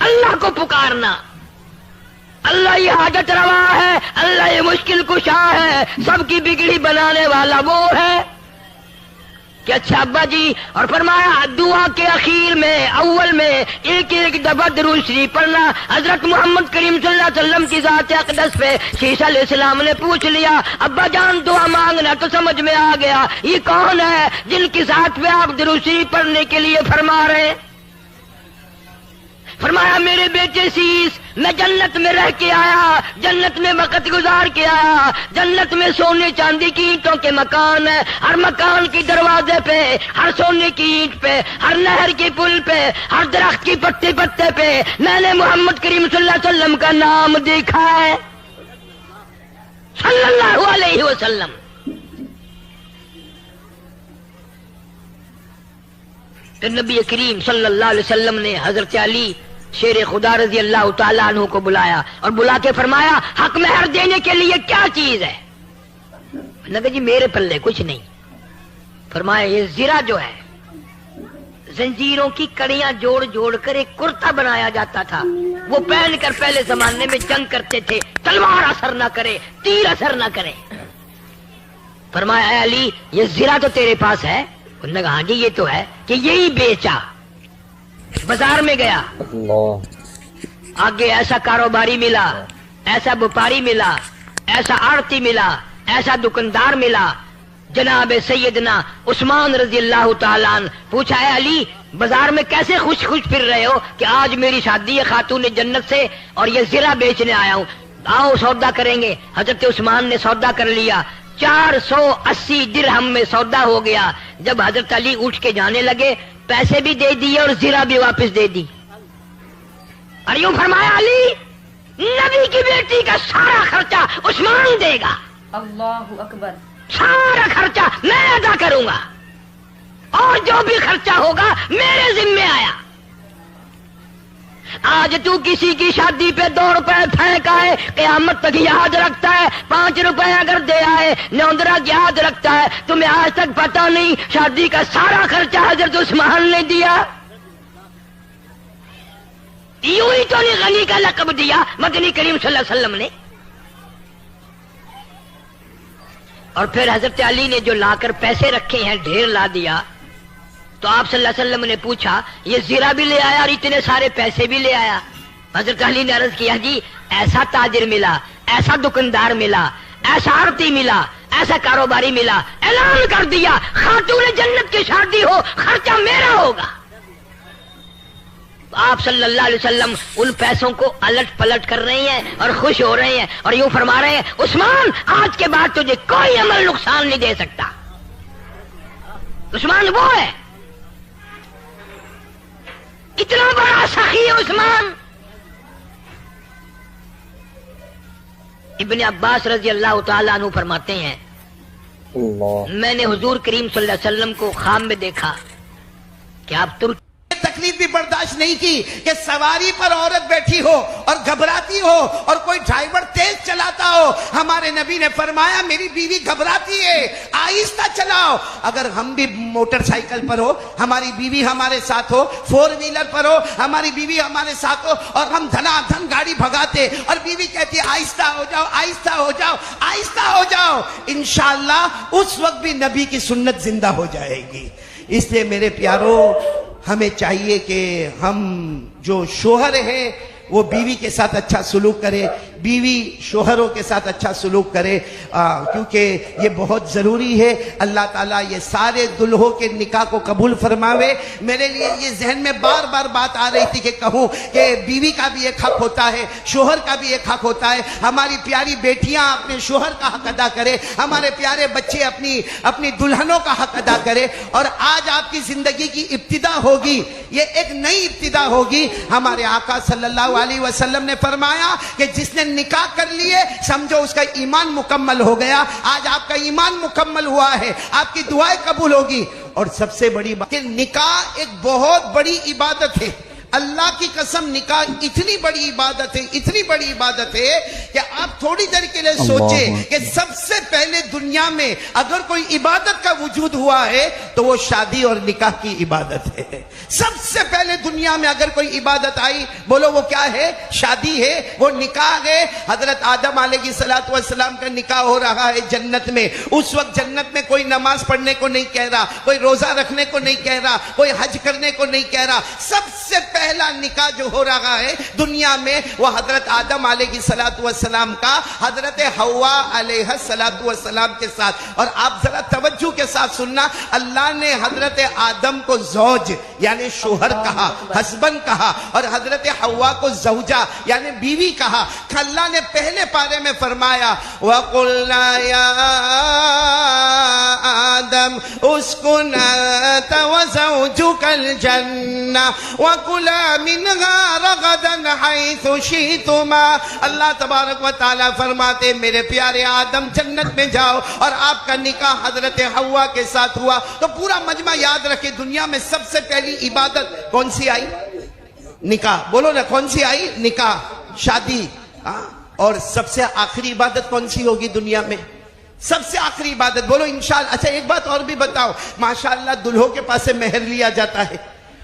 اللہ کو پکارنا. اللہ یہ حاجت روا ہے, اللہ یہ مشکل کشا ہے, سب کی بگڑی بنانے والا وہ ہے کہ اچھا ابا جی. اور فرمایا دعا کے اخیر میں اول میں ایک ایک دفعہ درود شریف پڑھنا. حضرت محمد کریم صلی اللہ علیہ وسلم کی ذات اقدس پہ شیشہ علیہ السلام نے پوچھ لیا, ابا جان دعا مانگنا, تو سمجھ میں آ گیا یہ کون ہے جن کی ذات پہ آپ درود شریف پڑھنے کے لیے فرما رہے ہیں. فرمایا میرے بیٹے سیس, میں جنت میں رہ کے آیا, جنت میں وقت گزار کے آیا, جنت میں سونے چاندی کی اینٹوں کے مکان ہے, ہر مکان کی دروازے پہ, ہر سونے کی اینٹ پہ, ہر نہر کی پل پہ, ہر درخت کی پتے پتے پہ میں نے محمد کریم صلی اللہ علیہ وسلم کا نام دیکھا ہے, صلی اللہ علیہ وسلم. پھر نبی کریم صلی اللہ علیہ وسلم نے حضرت علی شیر خدا رضی اللہ تعالیٰ عنہ کو بلایا اور بلا کے فرمایا حق مہر دینے کے لیے کیا چیز ہے؟ نے کہا جی میرے پلے کچھ نہیں. فرمایا یہ زرہ جو ہے, زنجیروں کی کڑیاں جوڑ جوڑ کر ایک کرتا بنایا جاتا تھا, وہ پہن کر پہلے زمانے میں جنگ کرتے تھے, تلوار اثر نہ کرے, تیر اثر نہ کرے. فرمایا اے علی یہ زرہ تو تیرے پاس ہے؟ انہوں نے کہا ہاں جی یہ تو ہے. کہ یہی بیچا, بازار میں گیا, آگے ایسا کاروباری ملا, ایسا وپاری ملا, ایسا آڑتی ملا, ایسا دکاندار ملا, جناب سیدنا عثمان رضی اللہ تعالیٰ عنہ. پوچھا ہے علی بازار میں کیسے خوش خوش پھر رہے ہو؟ کہ آج میری شادی ہے خاتون جنت سے اور یہ زرہ بیچنے آیا ہوں, آؤ سودا کریں گے. حضرت عثمان نے سودا کر لیا, 480 درہم میں سودا ہو گیا. جب حضرت علی اٹھ کے جانے لگے پیسے بھی دے دیے اور زرہ بھی واپس دے دی. اور یوں فرمایا علی نبی کی بیٹی کا سارا خرچہ عثمان دے گا, اللہ اکبر, سارا خرچہ میں ادا کروں گا, اور جو بھی خرچہ ہوگا میرے ذمے آیا. آج تو کسی کی شادی پہ 2 روپے پھینک آئے, قیامت تک یاد رکھتا ہے. 5 روپے اگر دے آئے نوندرا یاد رکھتا ہے. تمہیں آج تک پتا نہیں شادی کا سارا خرچہ حضرت عثمان نے دیا. یوں ہی تو نہیں غنی کا لقب دیا مدنی کریم صلی اللہ علیہ وسلم نے. اور پھر حضرت علی نے جو لا کر پیسے رکھے ہیں ڈھیر لا دیا. تو آپ صلی اللہ علیہ وسلم نے پوچھا یہ زرہ بھی لے آیا اور اتنے سارے پیسے بھی لے آیا؟ حضرت علی نے عرض کیا جی ایسا تاجر ملا, ایسا دکاندار ملا, ایسا آڑتی ملا, ایسا کاروباری ملا, اعلان کر دیا خاتون جنت کی شادی ہو خرچہ میرا ہوگا. آپ صلی اللہ علیہ وسلم ان پیسوں کو الٹ پلٹ کر رہے ہیں اور خوش ہو رہے ہیں اور یوں فرما رہے ہیں عثمان آج کے بعد تجھے کوئی عمل نقصان نہیں دے سکتا. عثمان وہ ہے, اتنا بڑا سخی عثمان. ابن عباس رضی اللہ تعالیٰ عنہ فرماتے ہیں میں نے حضور کریم صلی اللہ علیہ وسلم کو خواب میں دیکھا کہ آپ ترکی تکلیف بھی برداشت نہیں کی کہ سواری پر عورت بیٹھی ہو اور گھبراتی ہو اور کوئی ڈرائیور تیز چلاتا ہو. ہمارے نبی نے فرمایا میری بیوی گھبراتی ہے, آہستہ چلاؤ. اگر ہم بھی موٹر سائیکل پر ہو, ہماری بیوی ہمارے ساتھ ہو, 4 ویلر پر ہو, ہماری بیوی ہمارے ساتھ ہو اور ہم دھنا دھن گاڑی بھگاتے اور بیوی کہتی ہے آہستہ ہو جاؤ, آہستہ ہو جاؤ, آہستہ ہو جاؤ, انشاءاللہ اس وقت بھی نبی کی سنت زندہ ہو جائے گی. اس لیے میرے پیارو ہمیں چاہیے کہ ہم جو شوہر ہیں وہ بیوی کے ساتھ اچھا سلوک کرے, بیوی شوہروں کے ساتھ اچھا سلوک کرے, کیونکہ یہ بہت ضروری ہے. اللہ تعالیٰ یہ سارے دلہوں کے نکاح کو قبول فرماوے. میرے لیے یہ ذہن میں بار بار بات آ رہی تھی کہ کہوں کہ بیوی کا بھی ایک حق ہوتا ہے, شوہر کا بھی ایک حق ہوتا ہے. ہماری پیاری بیٹیاں اپنے شوہر کا حق ادا کرے, ہمارے پیارے بچے اپنی دلہنوں کا حق ادا کرے. اور آج آپ کی زندگی کی ابتدا ہوگی, یہ ایک نئی ابتدا ہوگی. ہمارے آقا صلی اللہ علیہ وسلم نے فرمایا کہ جس نے نکاح کر لیے سمجھو اس کا ایمان مکمل ہو گیا. آج آپ کا ایمان مکمل ہوا ہے, آپ کی دعائیں قبول ہوگی. اور سب سے بڑی بات کہ نکاح ایک بہت بڑی عبادت ہے, اللہ کی قسم نکاح اتنی بڑی عبادت ہے، اتنی بڑی عبادت ہے کہ آپ تھوڑی دیر کے لیے سوچیں کہ سب سے پہلے دنیا میں اگر کوئی عبادت کا وجود ہوا ہے تو وہ شادی اور نکاح کی عبادت ہے۔ سب سے پہلے دنیا میں اگر کوئی عبادت آئی، بولو وہ کیا ہے؟ شادی ہے، وہ نکاح ہے۔ حضرت آدم علیہ السلام کا نکاح ہو رہا ہے جنت میں۔ اس وقت جنت میں کوئی نماز پڑھنے کو نہیں کہہ رہا، کوئی روزہ رکھنے کو نہیں کہہ رہا، کوئی حج کرنے کو نہیں کہہ رہا۔ سب سے پہلا نکاح جو ہو رہا ہے دنیا میں وہ حضرت آدم علیہ السلام کا حضرت حوا علیہ السلام کے ساتھ۔ اور آپ ذرا توجہ کے ساتھ سننا، اللہ نے حضرت آدم کو زوج یعنی شوہر کہا، ہسبند کہا، اور حضرت حوا کو زوجہ یعنی بیوی کہا۔ اللہ نے پہلے پارے میں فرمایا وَقُلْنَا يَا آدم اسْكُنْ أَنْتَ وَزَوْجُكَ الْجَنَّةَ وَكُلَا مِنْهَا رَغَدًا حَيْثُ شِئْتُمَا۔ اللہ تبارک و تعالیٰ فرماتے میرے پیارے آدم جنت میں جاؤ، اور آپ کا نکاح حضرت حوا کے ساتھ ہوا۔ تو پورا مجمع یاد رکھے، دنیا میں سب سے پہلی عبادت کون سی آئی؟ نکاح۔ بولو نا، کون سی آئی؟ نکاح، شادی۔ اور سب سے آخری عبادت کون سی ہوگی دنیا میں؟ سب سے آخری عبادت بولو انشاءاللہ۔ اچھا ایک بات اور بھی بتاؤ، ماشاءاللہ دلہوں کے پاس سے مہر لیا جاتا ہے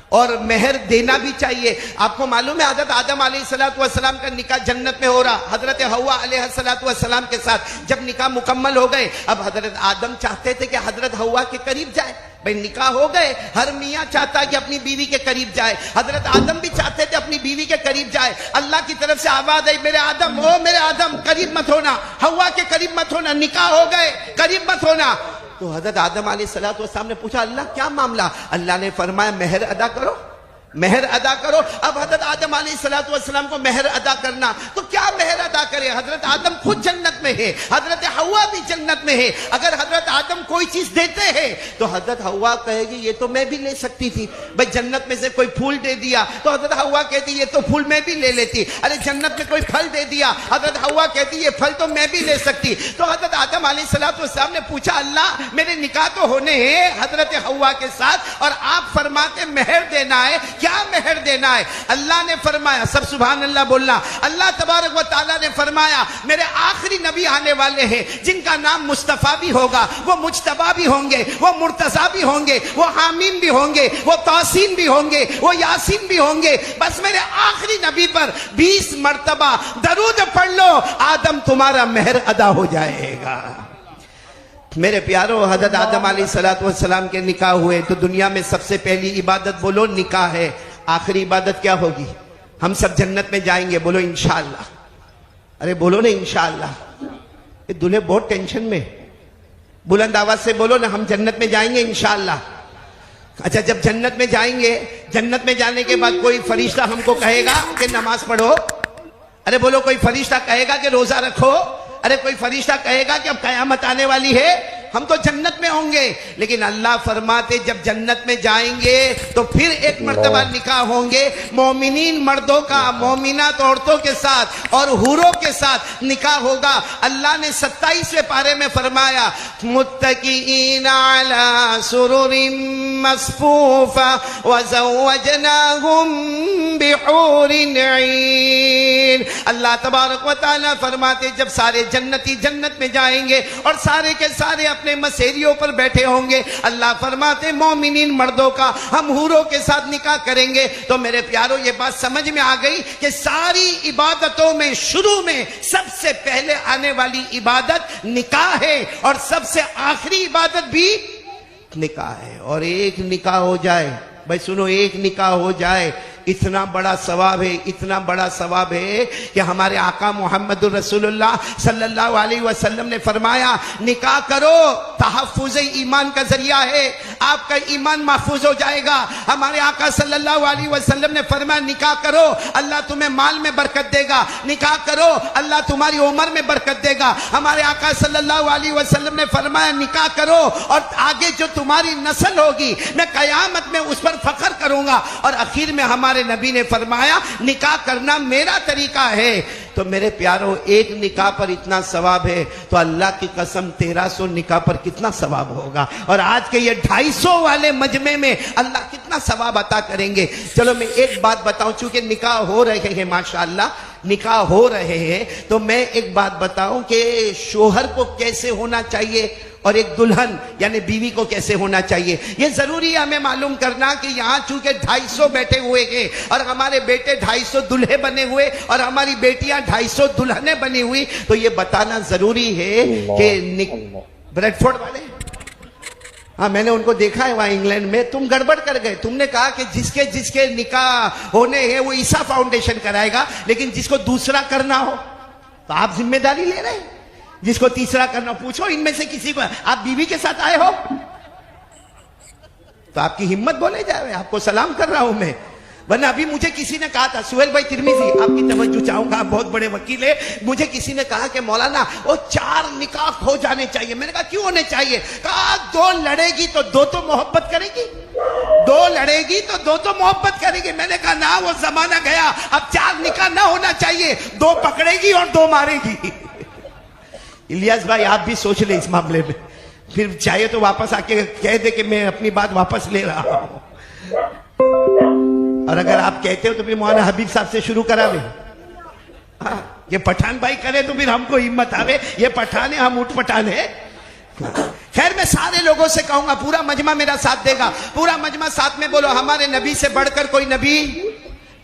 اور مہر دینا بھی چاہیے۔ آپ کو معلوم ہے حضرت آدم علیہ السلام کا نکاح جنت میں ہو رہا، حضرت حوا علیہ السلام کے ساتھ۔ جب نکاح مکمل ہو گئے، اب حضرت آدم چاہتے تھے کہ حضرت حوا کے قریب جائے۔ بھئی نکاح ہو گئے، ہر میاں چاہتا ہے کہ اپنی بیوی کے قریب جائے۔ حضرت آدم بھی چاہتے تھے اپنی بیوی کے قریب جائے۔ اللہ کی طرف سے آواز آئی میرے آدم، او میرے آدم قریب مت ہونا، حوا کے قریب مت ہونا، نکاح ہو گئے قریب مت ہونا۔ تو حضرت آدم علیہ السلام نے پوچھا اللہ کیا معاملہ؟ اللہ نے فرمایا مہر ادا کرو، مہر ادا کرو۔ اب حضرت آدم علیہ السلام کو مہر ادا کرنا، تو کیا مہر ادا کرے؟ حضرت آدم خود جنت میں ہے، حضرت حوا بھی جنت میں ہے۔ اگر حضرت آدم کوئی چیز دیتے ہیں تو حضرت حوا کہے گی یہ تو میں بھی لے سکتی تھی۔ بھئی جنت میں سے کوئی پھول دے دیا تو حضرت حوا کہتی یہ تو پھول میں بھی لے لیتی۔ ارے جنت میں کوئی پھل دے دیا، حضرت حوا کہتی یہ پھل تو میں بھی لے سکتی۔ تو حضرت آدم علیہ السلام نے پوچھا اللہ میرے نکاح تو ہونے ہیں حضرت حوا کے ساتھ، اور آپ فرماتے مہر دینا ہے، کیا مہر دینا ہے؟ اللہ نے فرمایا، سب سبحان اللہ بولنا، اللہ تبارک و تعالیٰ نے فرمایا میرے آخری نبی آنے والے ہیں جن کا نام مصطفیٰ بھی ہوگا، وہ مجتبیٰ بھی ہوں گے، وہ مرتضیٰ بھی ہوں گے، وہ حامیم بھی ہوں گے، وہ توسین بھی ہوں گے، وہ یاسین بھی ہوں گے۔ بس میرے آخری نبی پر 20 مرتبہ درود پڑھ لو، آدم تمہارا مہر ادا ہو جائے گا۔ میرے پیارو، حضرت آدم علیہ السلام کے نکاح ہوئے تو دنیا میں سب سے پہلی عبادت بولو نکاح ہے۔ آخری عبادت کیا ہوگی؟ ہم سب جنت میں جائیں گے، بولو انشاءاللہ۔ ارے بولو نا انشاءاللہ۔ یہ دلہے بہت ٹینشن میں، بلند آواز سے بولو نا ہم جنت میں جائیں گے انشاءاللہ۔ اچھا جب جنت میں جائیں گے، جنت میں جانے کے بعد کوئی فرشتہ ہم کو کہے گا کہ نماز پڑھو؟ ارے بولو کوئی فرشتہ کہے گا کہ روزہ رکھو؟ ارے کوئی فرشتہ کہے گا کہ اب قیامت آنے والی ہے؟ ہم تو جنت میں ہوں گے، لیکن اللہ فرماتے جب جنت میں جائیں گے تو پھر ایک مرتبہ نکاح ہوں گے مومنین مردوں کا مومنات عورتوں کے ساتھ اور حوروں کے ساتھ نکاح ہوگا۔ اللہ نے 27ویں پارے میں فرمایا متکئین علی سرر مصفوفہ وزوجناہم بحور عین۔ اللہ تبارک و تعالیٰ فرماتے جب سارے جنتی جنت میں جائیں گے اور سارے کے سارے اپنے مسیریوں پر بیٹھے ہوں گے، اللہ فرماتے مومنین مردوں کا ہم حوروں کے ساتھ نکاح کریں گے۔ تو میرے پیارو یہ بات سمجھ میں آ گئی کہ ساری عبادتوں میں شروع میں سب سے پہلے آنے والی عبادت نکاح ہے، اور سب سے آخری عبادت بھی نکاح ہے۔ اور ایک نکاح ہو جائے، بھائی سنو، ایک نکاح ہو جائے اتنا بڑا ثواب ہے، اتنا بڑا ثواب ہے کہ ہمارے آقا محمد رسول اللہ صلی اللہ علیہ وسلم نے فرمایا نکاح کرو، تحفظ ایمان کا ذریعہ ہے، آپ کا ایمان محفوظ ہو جائے گا۔ ہمارے آقا صلی اللہ علیہ وسلم نے فرمایا نکاح کرو اللہ تمہیں مال میں برکت دے گا، نکاح کرو اللہ تمہاری عمر میں برکت دے گا۔ ہمارے آقا صلی اللہ علیہ وسلم نے فرمایا نکاح کرو اور آگے جو تمہاری نسل ہوگی میں قیامت میں اس پر فخر کروں گا۔ اور اخیر میں ہمارے ہمارے نبی نے فرمایا نکاح کرنا میرا طریقہ ہے. تو میرے پیاروں ایک نکاح پر اتنا ثواب ہے تو اللہ کی قسم 1300 نکاح پر کتنا ثواب ہوگا, اور آج کے یہ 250 والے مجمع میں اللہ کتنا ثواب عطا کریں گے. چلو میں ایک بات بتاؤں, چونکہ نکاح ہو رہے ہیں ماشاءاللہ, نکاح ہو رہے ہیں, تو میں ایک بات بتاؤں کہ شوہر کو کیسے ہونا چاہیے اور ایک دلہن یعنی بیوی کو کیسے ہونا چاہیے. یہ ضروری ہے ہمیں معلوم کرنا کہ یہاں چونکہ 250 بیٹھے ہوئے ہیں اور ہمارے بیٹے 250 دلہے بنے ہوئے اور ہماری بیٹیاں 250 دلہنیں بنی ہوئی, تو یہ بتانا ضروری ہے کہ بریڈ فورڈ والے, ہاں میں نے ان کو دیکھا ہے وہاں انگلینڈ میں, تم گڑبڑ کر گئے. تم نے کہا کہ جس کے نکاح ہونے ہیں وہ عیسیٰ فاؤنڈیشن کرائے گا, لیکن جس کو دوسرا کرنا ہو تو آپ ذمہ داری لے رہے ہیں. جس کو تیسرا کرنا, پوچھو ان میں سے کسی کو, آپ بیوی کے ساتھ آئے ہو تو آپ کی ہمت بولے جا رہے, آپ کو سلام کر رہا ہوں میں. ورنہ ابھی مجھے کسی نے کہا تھا, سہیل بھائی ترمذی آپ کی توجہ چاہوں گا, آپ بہت بڑے وکیل ہیں, مجھے کسی نے کہا کہ مولانا وہ 4 نکاح ہو جانے چاہیے. میں نے کہا کیوں ہونے چاہیے؟ کہا 2 لڑے گی تو 2 تو محبت کرے گی, 2 لڑے گی تو 2 تو محبت کرے گی. میں نے کہا نہ, وہ زمانہ گیا, اب 4 نکاح نہ ہونا چاہیے, 2 پکڑے گی اور 2 مارے گی. الیاس بھائی آپ بھی سوچ لیں اس معاملے میں, پھر چاہیے تو واپس آ کے کہہ دے کہ میں اپنی بات واپس لے رہا ہوں. اور اگر آپ کہتے ہو تو پھر مولانا حبیب صاحب سے شروع کرا لیں. یہ پٹھان بھائی کرے تو پھر ہم کو ہمت آوے, یہ پٹھان ہے ہم اٹھ پٹھان ہے. خیر میں سارے لوگوں سے کہوں گا, پورا مجمع میرا ساتھ دے گا, پورا مجمع ساتھ میں بولو ہمارے نبی سے بڑھ کر کوئی نبی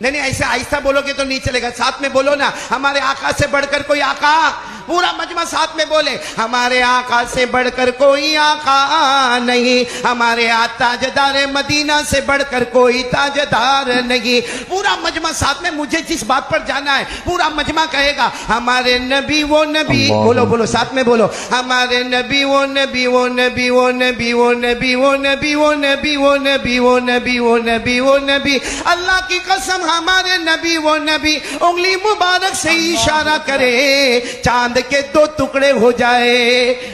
نہیں. ایسے آہستہ بولو گے تو نہیں چلے گا, ساتھ میں بولو نا, ہمارے آقا سے بڑھ کر کوئی آقا. پورا مجمع ساتھ میں بولے ہمارے آقا سے بڑھ کر کوئی آقا نہیں, ہمارے تاجدار مدینہ سے بڑھ کر کوئی تاجدار نہیں. پورا مجمع ساتھ میں, مجھے جس بات پر جانا ہے پورا مجمع کہے گا ہمارے نبی وہ نبی. بولو بولو ساتھ میں بولو, ہمارے نبی وہ نبی وہ نبی وہ نبی وہ نبی وہ نبی وہ نبی وہ نبی وہ نبی وہ نبی وہ نبی. اللہ کی قسم ہمارے نبی وہ نبی, انگلی مبارک سے اشارہ کرے چاند کے 2 ٹکڑے ہو جائے.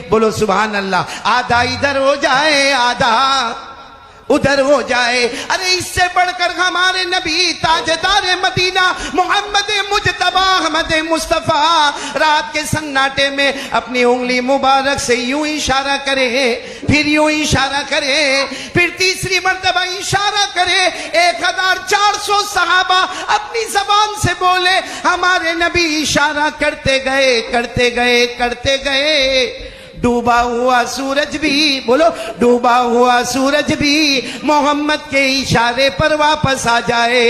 بولو سبحان اللہ. آدھا ادھر ہو جائے آدھا ادھر ہو جائے. ارے اس سے بڑھ کر ہمارے نبی تاجدار مدینہ محمد مجتبی احمد مصطفیٰ رات کے سناٹے میں اپنی انگلی مبارک سے یوں اشارہ کرے, پھر یوں اشارہ کرے, پھر تیسری مرتبہ اشارہ کرے. 1400 صحابہ اپنی زبان سے بولے, ہمارے نبی اشارہ کرتے گئے کرتے گئے کرتے گئے. ڈوبا ہوا سورج بھی, بولو ڈوبا ہوا سورج بھی محمد کے اشارے پر واپس آ جائے.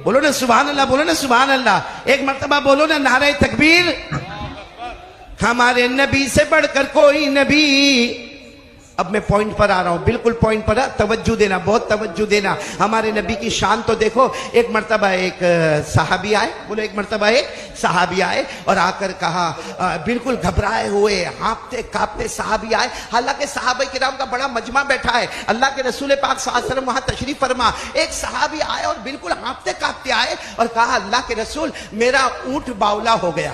بولو نا سبحان اللہ, بولو نا سبحان اللہ. ایک مرتبہ بولو نا نعرہ تکبیر. ہمارے نبی سے بڑھ کر کوئی نبی. اب میں پوائنٹ پر آ رہا ہوں, بالکل پوائنٹ پر, توجہ دینا, بہت توجہ دینا. ہمارے نبی کی شان تو دیکھو. ایک مرتبہ ایک صحابی آئے, بولو ایک مرتبہ ایک صحابی آئے اور آ کر کہا, بالکل گھبرائے ہوئے ہانپتے کانپتے صحابی آئے. حالانکہ صحابہ کرام کا بڑا مجمع بیٹھا ہے, اللہ کے رسول پاک صلی اللہ علیہ وسلم وہاں تشریف فرما. ایک صحابی آئے اور بالکل ہانپتے کانپتے آئے اور کہا اللہ کے رسول میرا اونٹ باولا ہو گیا.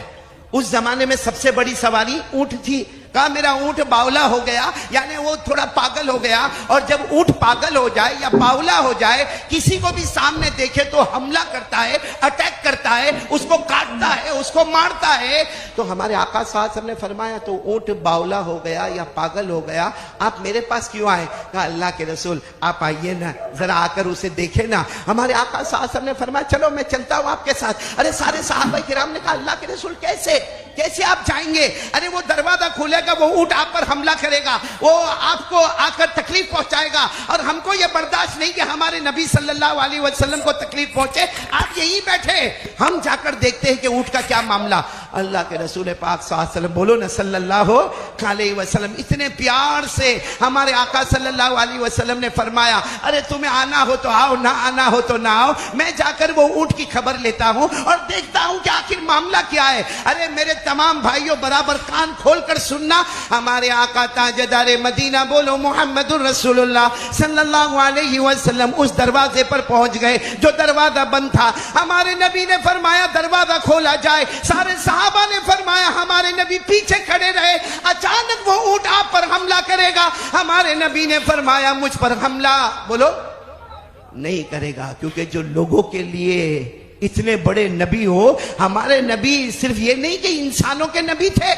اس زمانے میں سب سے بڑی سواری اونٹ تھی. کہا میرا اونٹ باولا ہو گیا, یعنی وہ تھوڑا پاگل ہو گیا. اور جب اونٹ پاگل ہو جائے یا باولا ہو جائے, کسی کو بھی سامنے دیکھے تو حملہ کرتا ہے, اٹیک کرتا ہے, اس کو کاٹتا ہے, اس کو مارتا ہے. تو ہمارے آقا صلی اللہ علیہ وسلم نے فرمایا تو اونٹ باولا ہو گیا یا پاگل ہو گیا, آپ میرے پاس کیوں آئے؟ کہا اللہ کے رسول آپ آئیے نا, ذرا آ کر اسے دیکھے نا. ہمارے آقا صلی اللہ علیہ وسلم نے فرمایا چلو میں چلتا ہوں آپ کے ساتھ. ارے سارے صحابہ کرام نے کہا اللہ کے رسول کیسے کیسے آپ جائیں گے؟ ارے وہ دروازہ کھولے گا, وہ اونٹ آپ پر حملہ کرے گا, وہ آپ کو آ کر تکلیف پہنچائے گا, اور ہم کو یہ برداشت نہیں کہ ہمارے نبی صلی اللہ علیہ وسلم کو تکلیف پہنچے. آپ یہی بیٹھے, ہم جا کر دیکھتے ہیں کہ اونٹ کا کیا معاملہ. اللہ کے رسول پاک صلی اللہ علیہ وسلم, بولو نا صلی اللہ علیہ وسلم, اتنے پیار سے ہمارے آقا صلی اللہ علیہ وسلم نے فرمایا ارے تمہیں آنا ہو تو آؤ, نہ آنا ہو تو نہ آؤ. میں جا کر وہ اونٹ کی خبر لیتا ہوں اور دیکھتا ہوں کہ آخر معاملہ کیا ہے. ارے میرے تمام بھائیوں برابر کان کھول کر سننا. ہمارے آقا تاجدار مدینہ, بولو محمد الرسول اللہ صلی اللہ علیہ وسلم, اس دروازے پر پہنچ گئے جو دروازہ بند تھا. ہمارے نبی نے فرمایا دروازہ کھولا جائے. سارے صحابہ نے فرمایا ہمارے نبی پیچھے کھڑے رہے. اچانک وہ اونٹ آپ پر حملہ کرے گا. ہمارے نبی نے فرمایا مجھ پر حملہ, بولو نہیں کرے گا، کیونکہ جو لوگوں کے لیے اتنے بڑے نبی ہو، ہمارے نبی صرف یہ نہیں کہ انسانوں کے نبی تھے،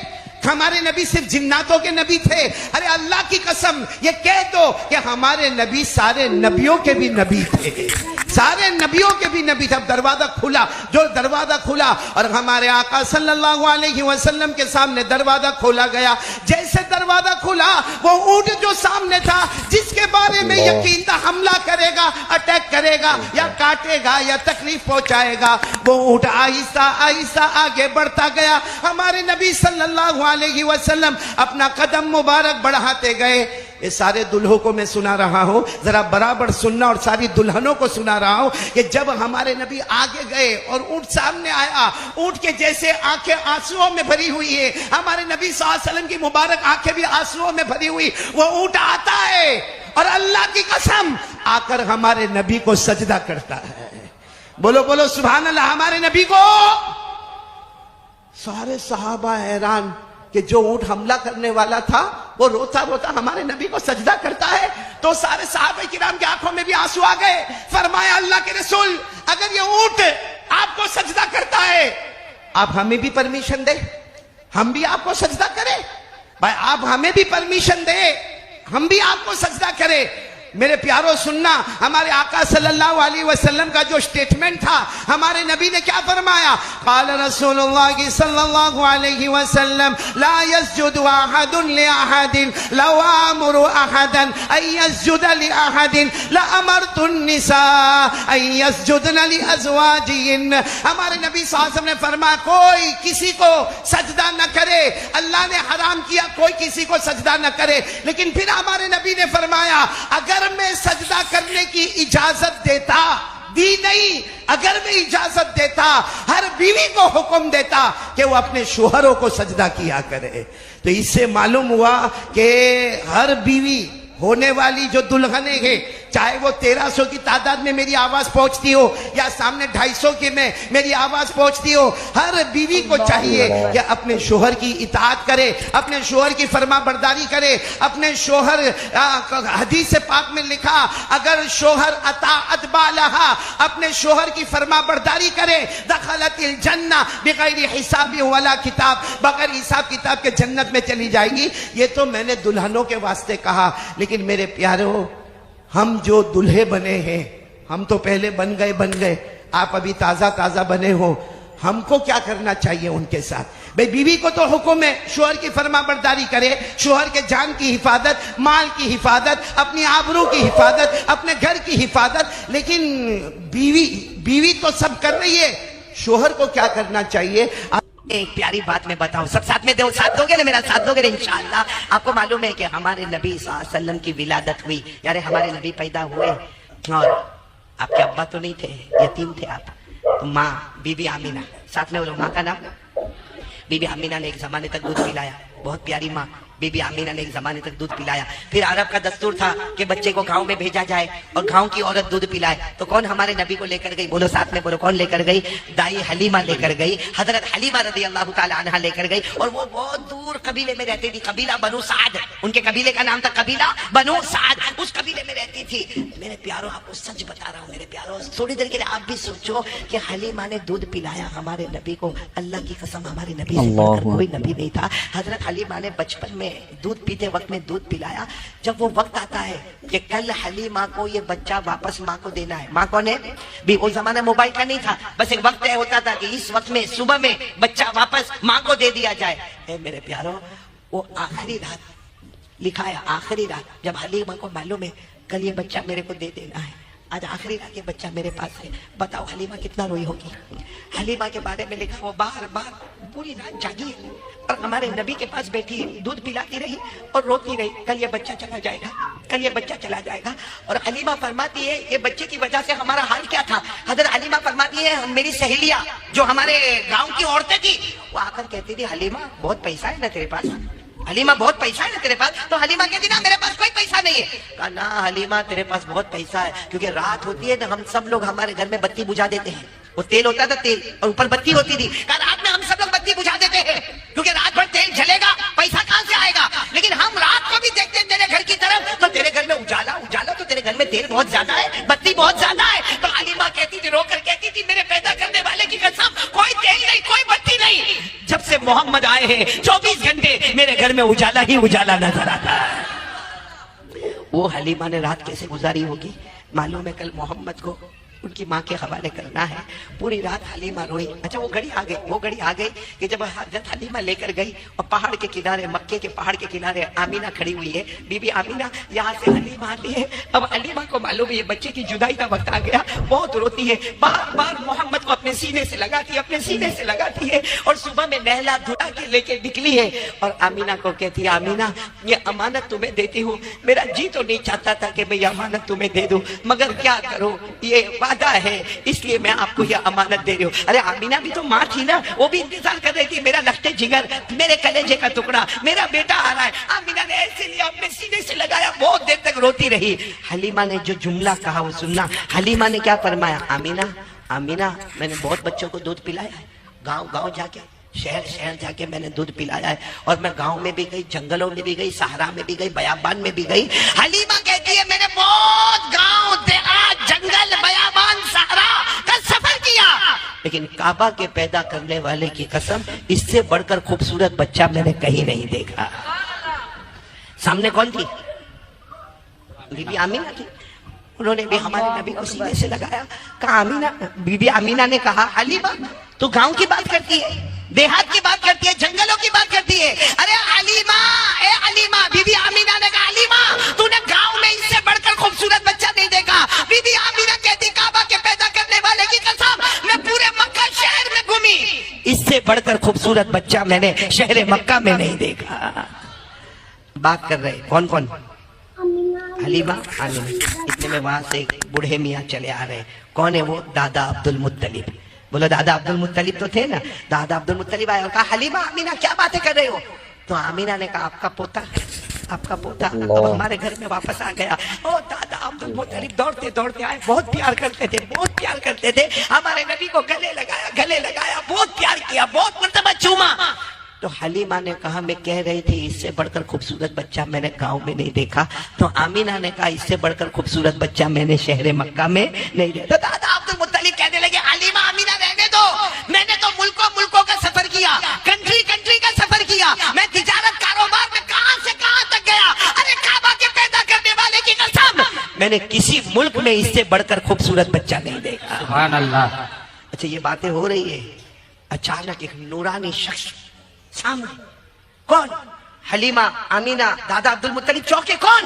ہمارے نبی صرف جناتوں کے نبی تھے. ارے اللہ کی قسم یہ کہہ دو کہ ہمارے نبی سارے نبیوں کے بھی نبی تھے، سارے نبیوں کے بھی نبی تھے. اب دروازہ کھلا، جو دروازہ کھلا اور ہمارے آقا صلی اللہ علیہ وسلم کے سامنے دروازہ کھولا گیا. جیسے دروازہ کھلا وہ اونٹ جو سامنے تھا، جس کے بارے میں یقین تھا حملہ کرے گا، اٹیک کرے گا یا کاٹے گا یا تکلیف پہنچائے گا، وہ اونٹ آہستہ آہستہ آگے بڑھتا گیا. ہمارے نبی صلی اللہ علیہ وسلم اپنا قدم مبارک بڑھاتے گئے. یہ سارے دلہوں کو میں سنا رہا ہوں، ذرا برابر سننا، اور ساری دلہنوں کو سنا رہا ہوں کہ جب ہمارے نبی آگے گئے اور اونٹ سامنے آیا، اونٹ کے جیسے آنکھیں آنسوؤں میں بھری ہوئی ہے، ہمارے نبی صلی اللہ علیہ وسلم کی مبارک آنکھیں بھی آنسوؤں میں بھری ہوئی. وہ اونٹ آتا ہے اور اللہ کی قسم آ کر ہمارے نبی کو سجدہ کرتا ہے. بولو بولو سبحان اللہ. ہمارے نبی کو سارے صحابہ حیران کہ جو اونٹ حملہ کرنے والا تھا وہ روتا روتا ہمارے نبی کو سجدہ کرتا ہے. تو سارے صحابہ کرام کی آنکھوں میں بھی آنسو آ گئے. فرمایا اللہ کے رسول اگر یہ اونٹ آپ کو سجدہ کرتا ہے، آپ ہمیں بھی پرمیشن دے، ہم بھی آپ کو سجدہ کریں. بھائی آپ ہمیں بھی پرمیشن دے، ہم بھی آپ کو سجدہ کریں. میرے پیاروں سننا، ہمارے آقا صلی اللہ علیہ وسلم کا جو سٹیٹمنٹ تھا، ہمارے نبی نے کیا فرمایا؟ قال رسول اللہ صلی اللہ علیہ وسلم لا يسجد احد لاحد لو امر احدا ان يسجد لاحد لامرت النساء ان يسجدن لازواجهن. ہمارے نبی صلی اللہ علیہ وسلم نے فرمایا کوئی کسی کو سجدہ نہ کرے، اللہ نے حرام کیا کوئی کسی کو سجدہ نہ کرے. لیکن پھر ہمارے نبی نے فرمایا اگر میں سجدہ کرنے کی اجازت دیتا، دی نہیں، اگر میں اجازت دیتا، ہر بیوی کو حکم دیتا کہ وہ اپنے شوہروں کو سجدہ کیا کرے. تو اس سے معلوم ہوا کہ ہر بیوی ہونے والی جو دلہنیں ہیں، چاہے وہ 1300 کی تعداد میں میری آواز پہنچتی ہو یا سامنے 250 کی میں میری آواز پہنچتی ہو، ہر بیوی کو چاہیے کہ اپنے شوہر کی اطاعت کرے، اپنے شوہر کی فرما برداری کرے. اپنے شوہر، حدیث پاک میں لکھا اگر شوہر اطاعت بالہا، اپنے شوہر کی فرما برداری کرے، دخلت الجنہ بغیر حساب ولا کتاب، بغیر حساب کتاب کے جنت میں چلی جائے گی. یہ تو میں نے دلہنوں کے واسطے کہا. لیکن میرے پیاروں، ہم جو دلہے بنے ہیں، ہم تو پہلے بن گئے، آپ ابھی تازہ بنے ہو. ہم کو کیا کرنا چاہیے ان کے ساتھ؟ بھئی بیوی کو تو حکم ہے شوہر کی فرما برداری کرے، شوہر کے جان کی حفاظت، مال کی حفاظت، اپنی آبرو کی حفاظت، اپنے گھر کی حفاظت. لیکن بیوی تو سب کر رہی ہے، شوہر کو کیا کرنا چاہیے؟ ایک پیاری بات میں بتاؤں، سب ساتھ میں ساتھ دو گے نا، میرا ساتھ دو گے نا انشاءاللہ. آپ کو معلوم ہے کہ ہمارے نبی صلی اللہ علیہ وسلم کی ولادت ہوئی، یعنی ہمارے نبی پیدا ہوئے اور آپ کے ابا تو نہیں تھے، یتیم تھے آپ. تو ماں بی بی آمینہ، ساتھ میں بولو ماں کا نام. بی بی آمینہ نے ایک زمانے تک دودھ پلایا، بہت پیاری ماں. بی بی آمینہ نے ایک زمانے تک دودھ پلایا. پھر عرب کا دستور تھا کہ بچے کو گاؤں میں بھیجا جائے اور گاؤں کی عورت دودھ پلائے. تو کون ہمارے نبی کو لے کر گئی؟ بولو ساتھ میں بولو، کون لے کر گئی؟ دائی حلیمہ لے کر گئی. حضرت حلیمہ رضی اللہ تعالی عنہا لے کر گئی. اور وہ بہت دور قبیلے میں رہتی تھی، قبیلہ بنو سعد. ان کے قبیلے کا نام تھا قبیلہ بنو سعد. اس قبیلے میں رہتی تھی. میرے پیاروں آپ کو سچ بتا رہا ہوں، میرے پیاروں تھوڑی دیر کے لیے آپ بھی سوچو کہ حلیمہ نے دودھ پلایا ہمارے نبی کو. اللہ کی قسم ہمارے نبی سے بڑھ کر کوئی نبی نہیں تھا. حضرت حلیمہ نے بچپن میں دودھ پیتے وقت میں دودھ پلایا. جب وہ وقت آتا ہے کہ کل حلیمہ کو یہ بچہ واپس ماں کو دینا ہے، ماں کون ہے بھی اس زمانہ موبائل کا نہیں تھا، بس ایک وقت طے ہوتا تھا کہ اس وقت میں صبح میں بچہ واپس ماں کو دے دیا جائے. اے میرے پیاروں، وہ آخری رات لکھا ہے، آخری رات جب حلیمہ کو معلوم ہے کل یہ بچہ میرے کو دے دینا ہے، آج آخری رات یہ بچہ میرے پاس ہے. بتاؤ حلیمہ کتنا روئی ہوگی. حلیمہ کے بارے میں لکھا وہ بار بار پوری رات جاگی ہے اور ہمارے نبی کے پاس بیٹھی دودھ پلاتی رہی اور روتی رہی، کل یہ بچہ چلا جائے گا، کل یہ بچہ چلا جائے گا. اور حلیمہ فرماتی ہے یہ بچے کی وجہ سے ہمارا حال کیا تھا. حضرت حلیمہ فرماتی ہے میری سہیلیاں جو ہمارے گاؤں کی عورتیں تھی وہ آ کر کہتی تھی حلیمہ بہت پیسہ ہے نا تیرے پاس، حلیمہ بہت پیسہ ہے نا تیرے پاس. تو حلیمہ کہتی نا میرے پاس کوئی پیسہ نہیں ہے. کہا نا حلیمہ تیرے پاس بہت پیسہ ہے، کیونکہ رات ہوتی ہے نا ہم سب لوگ ہمارے گھر میں بتی بجھا دیتے ہیں. وہ تیل ہوتا تھا تیل اور اوپر بتی ہوتی تھی. کہا رات میں ہم سب لوگ بتی بجھا دیتے ہیں کیونکہ رات بھر تیل جلے گا، پیسہ کہاں سے آئے گا. لیکن ہم رات کو بھی دیکھتے ہیں تیرے گھر کی طرف تو تیرے گھر میں اجالا تو تیرے گھر میں تیل بہت زیادہ ہے، بتی بہت زیادہ ہے. تو حلیمہ کہتی تھی، رو کر کہتی تھی، میرے پیدا کرنے والے کی قسم کوئی تیل نہیں، کوئی بتی نہیں. جب سے محمد آئے ہیں 24 گھنٹے میرے گھر میں اجالا ہی اجالا نظر آتا ہے. وہ حلیمہ نے رات کیسے گزاری ہوگی معلوم ہے؟ کل محمد کو ان کی ماں کے حوالے کرنا ہے. پوری رات حلیمہ روئی. اچھا وہ گھڑی آ گئی کہ جب حضرت حلیمہ لے کر گئی اور پہاڑ کے کنارے، مکے کے پہاڑ کے کنارے آمینہ کھڑی ہوئی ہے. بی بی آمینہ یہاں سے حلیمہ آتی ہے. اب حلیمہ کو معلوم ہے یہ بچے کی جدائی کا وقت آ گیا، بہت روتی ہے، بار بار محمد کو اپنے سینے سے لگاتی ہے اور صبح میں نہلا دھلا کے لے کے نکلی ہے اور آمینہ کو کہتی ہے، آمینہ یہ امانت تمہیں دیتی ہوں، میرا جی تو نہیں چاہتا تھا کہ میں امانت تمہیں دے دوں، مگر کیا کروں، یہ وعدہ ہے اس لیے میں آپ کو یہ امانت دے رہی ہوں. ارے آمینہ بھی تو ماں تھی نا، وہ بھی انتظار کر رہی تھی، میرا لخت جگر، میرے کلیجے کا ٹکڑا، میرا بیٹا آ رہا ہے. آمینہ نے ایسے لیا، اپنے سینے سے لگایا، بہت دیر تک روتی رہی. حلیمہ نے جو جملہ کہا وہ سننا. حلیمہ نے کیا فرمایا؟ آمینہ میں نے بہت بچوں کو دودھ پلایا ہے، گاؤں جا کے، شہر جا کے میں نے دودھ پلایا ہے، اور میں گاؤں میں بھی گئی، جنگلوں میں بھی گئی، صحرا میں بھی گئی، بیابان میں بھی گئی. حلیمہ کہتی ہے میں نے بہت گاؤں، دیہات، جنگل، بیابان، صحرا کا سفر کیا، لیکن کعبہ کے پیدا کرنے والے کی قسم اس سے بڑھ کر خوبصورت بچہ میں نے کہیں نہیں دیکھا. سامنے کون تھی؟ بی بی آمینہ تھی. انہوں نے بھی ہمارے نبی کو سینے سے لگایا، کہا آمینہ. بی بی آمینہ نے کہا حلیمہ تو گاؤں کی بات کرتی ہے، دیہات کی بات کرتی ہے، جنگلوں کی بات کرتی ہے. ارے حلیمہ، بی بی آمینہ نے کہا حلیمہ تو نے گاؤں میں اس سے بڑھ کر خوبصورت بچہ نہیں دیکھا. بی بی آمینہ کہتی کعبہ کے پیدا کرنے والے کی قسم میں پورے مکہ شہر میں گھومی، اس سے بڑھ کر خوبصورت بچہ میں نے شہر مکہ میں نہیں دیکھا. بات کر رہے کون؟ حلیمہ آمینہ. اتنے میں وہاں سے بوڑھے میاں چلے آ رہے. کون ہے وہ؟ دادا عبد المطلب. بولو دادا عبد المطلب تو تھے نا. دادا عبد المطلب آیا اور کہا حلیمہ آمینہ کیا باتیں کر رہے ہو؟ تو آمینہ نے کہا آپ کا پوتا اب ہمارے گھر میں واپس آ گیا. او دادا عبد المطلب دوڑتے آئے، بہت پیار کرتے تھے ہمارے نبی کو، گلے لگایا، بہت پیار کیا، بہت مرتبہ چوما. تو حلیمہ نے کہا میں کہہ رہی تھی اس سے بڑھ کر خوبصورت بچہ میں نے گاؤں میں نہیں دیکھا. تو آمینہ نے کہا اس سے بڑھ کر خوبصورت بچہ میں نے شہر مکہ میں نہیں دیکھا. تو دادا عبد المطلب کہنے لگے حلیمہ آمینہ رہنے دو، میں نے تو ملکوں کا سفر کیا، کنٹری کا سفر کیا، میں تجارت کاروبار میں کہاں سے کہاں تک گیا. ارے کعبہ کے پیدا کرنے والے کی قسم میں نے کسی ملک میں اس سے بڑھ کر خوبصورت بچہ نہیں دیکھا. سبحان اللہ. اچھا یہ باتیں ہو رہی ہے، اچانک ایک نورانی شخص سامنے. کون؟ حلیمہ آمینہ، دادا عبد المطلب چوکے. کون؟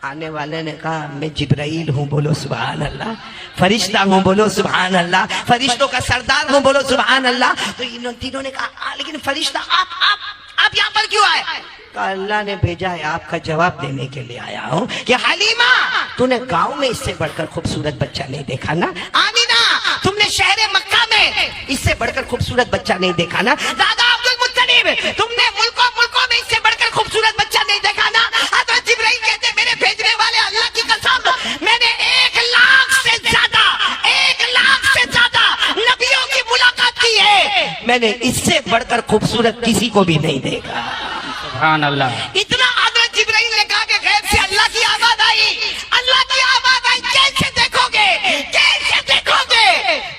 آنے والے نے کہا میں جبرائیل ہوں، بولو سبحان اللہ. فرشتہ ہوں، بولو سبحان اللہ. فرشتوں کا سردار ہوں، بولو سبحان اللہ. تو انہوں تینوں نے کہا لیکن فرشتہ آپ یہاں پر کیوں آئے؟ کہا اللہ نے بھیجا ہے، آپ کا جواب دینے کے لیے آیا ہوں کہ حلیمہ تو نے گاؤں میں اس سے بڑھ کر خوبصورت بچہ نہیں دیکھا نا. آمینہ تم نے شہر مکہ میں اس سے بڑھ کر خوبصورت بچہ نہیں دیکھا نا. دادا عبد المطلب تم نے ملکوں میں اس سے بڑھ کر خوبصورت بچہ نہیں دیکھا نا. حضرت جبرائیل کہتے میرے بھیجنے والے اللہ کی قسم میں نے 1 لاکھ سے زیادہ نبیوں کی ملاقات کی ہے، میں نے اس سے بڑھ کر خوبصورت کسی کو بھی نہیں دیکھا. سبحان اللہ. اتنا حضرت جبرائیل نے کہا کہ غیب سے اللہ کی آواز آئی. کیسے دیکھو گے؟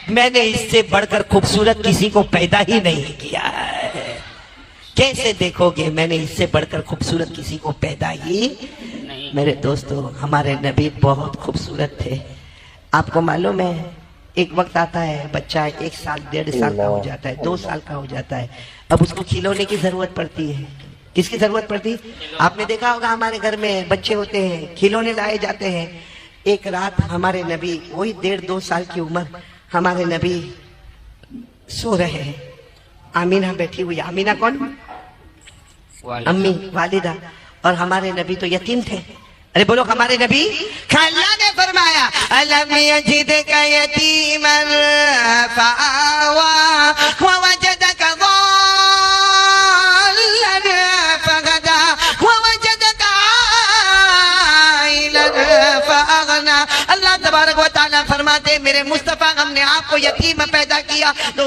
میں نے اس سے بڑھ کر خوبصورت کسی کو پیدا ہی نہیں کیا ہے. کیسے دیکھو گے؟ میں نے اس سے بڑھ کر خوبصورت کسی کو پیدا ہی نہیں. میرے دوستو ہمارے نبی بہت خوبصورت تھے. آپ کو معلوم ہے ایک وقت آتا ہے بچہ 1 سال 1.5 سال کا ہو جاتا ہے، 2 سال کا ہو جاتا ہے، اب اس کو کھلونے کی ضرورت پڑتی ہے. کس کی ضرورت پڑتی؟ آپ نے دیکھا ہوگا ہمارے گھر میں بچے ہوتے ہیں، کھلونے لائے جاتے ہیں. ایک رات ہمارے نبی وہی 1.5-2 سال کی عمر، ہمارے نبی سو رہے ہیں، آمینہ بیٹھی ہوئی. آمینہ کون؟ امی، والدہ. اور ہمارے نبی تو یتیم تھے. ارے بولو ہمارے نبی. اللہ نے فرمایا الم یجدک یتیما فآوی ووجدک ضالا فہدی ووجدک عائلا فاغنی. اللہ تبارک و تعالیٰ فرماتے میرے مصطفیٰ ہم نے آپ کو یتیم پیدا کیا. تو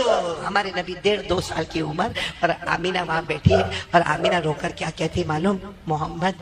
ہمارے نبی 1.5-2 سال کی عمر اور آمینہ وہاں بیٹھی ہے. اور آمینہ رو کر کیا کہتی معلوم؟ محمد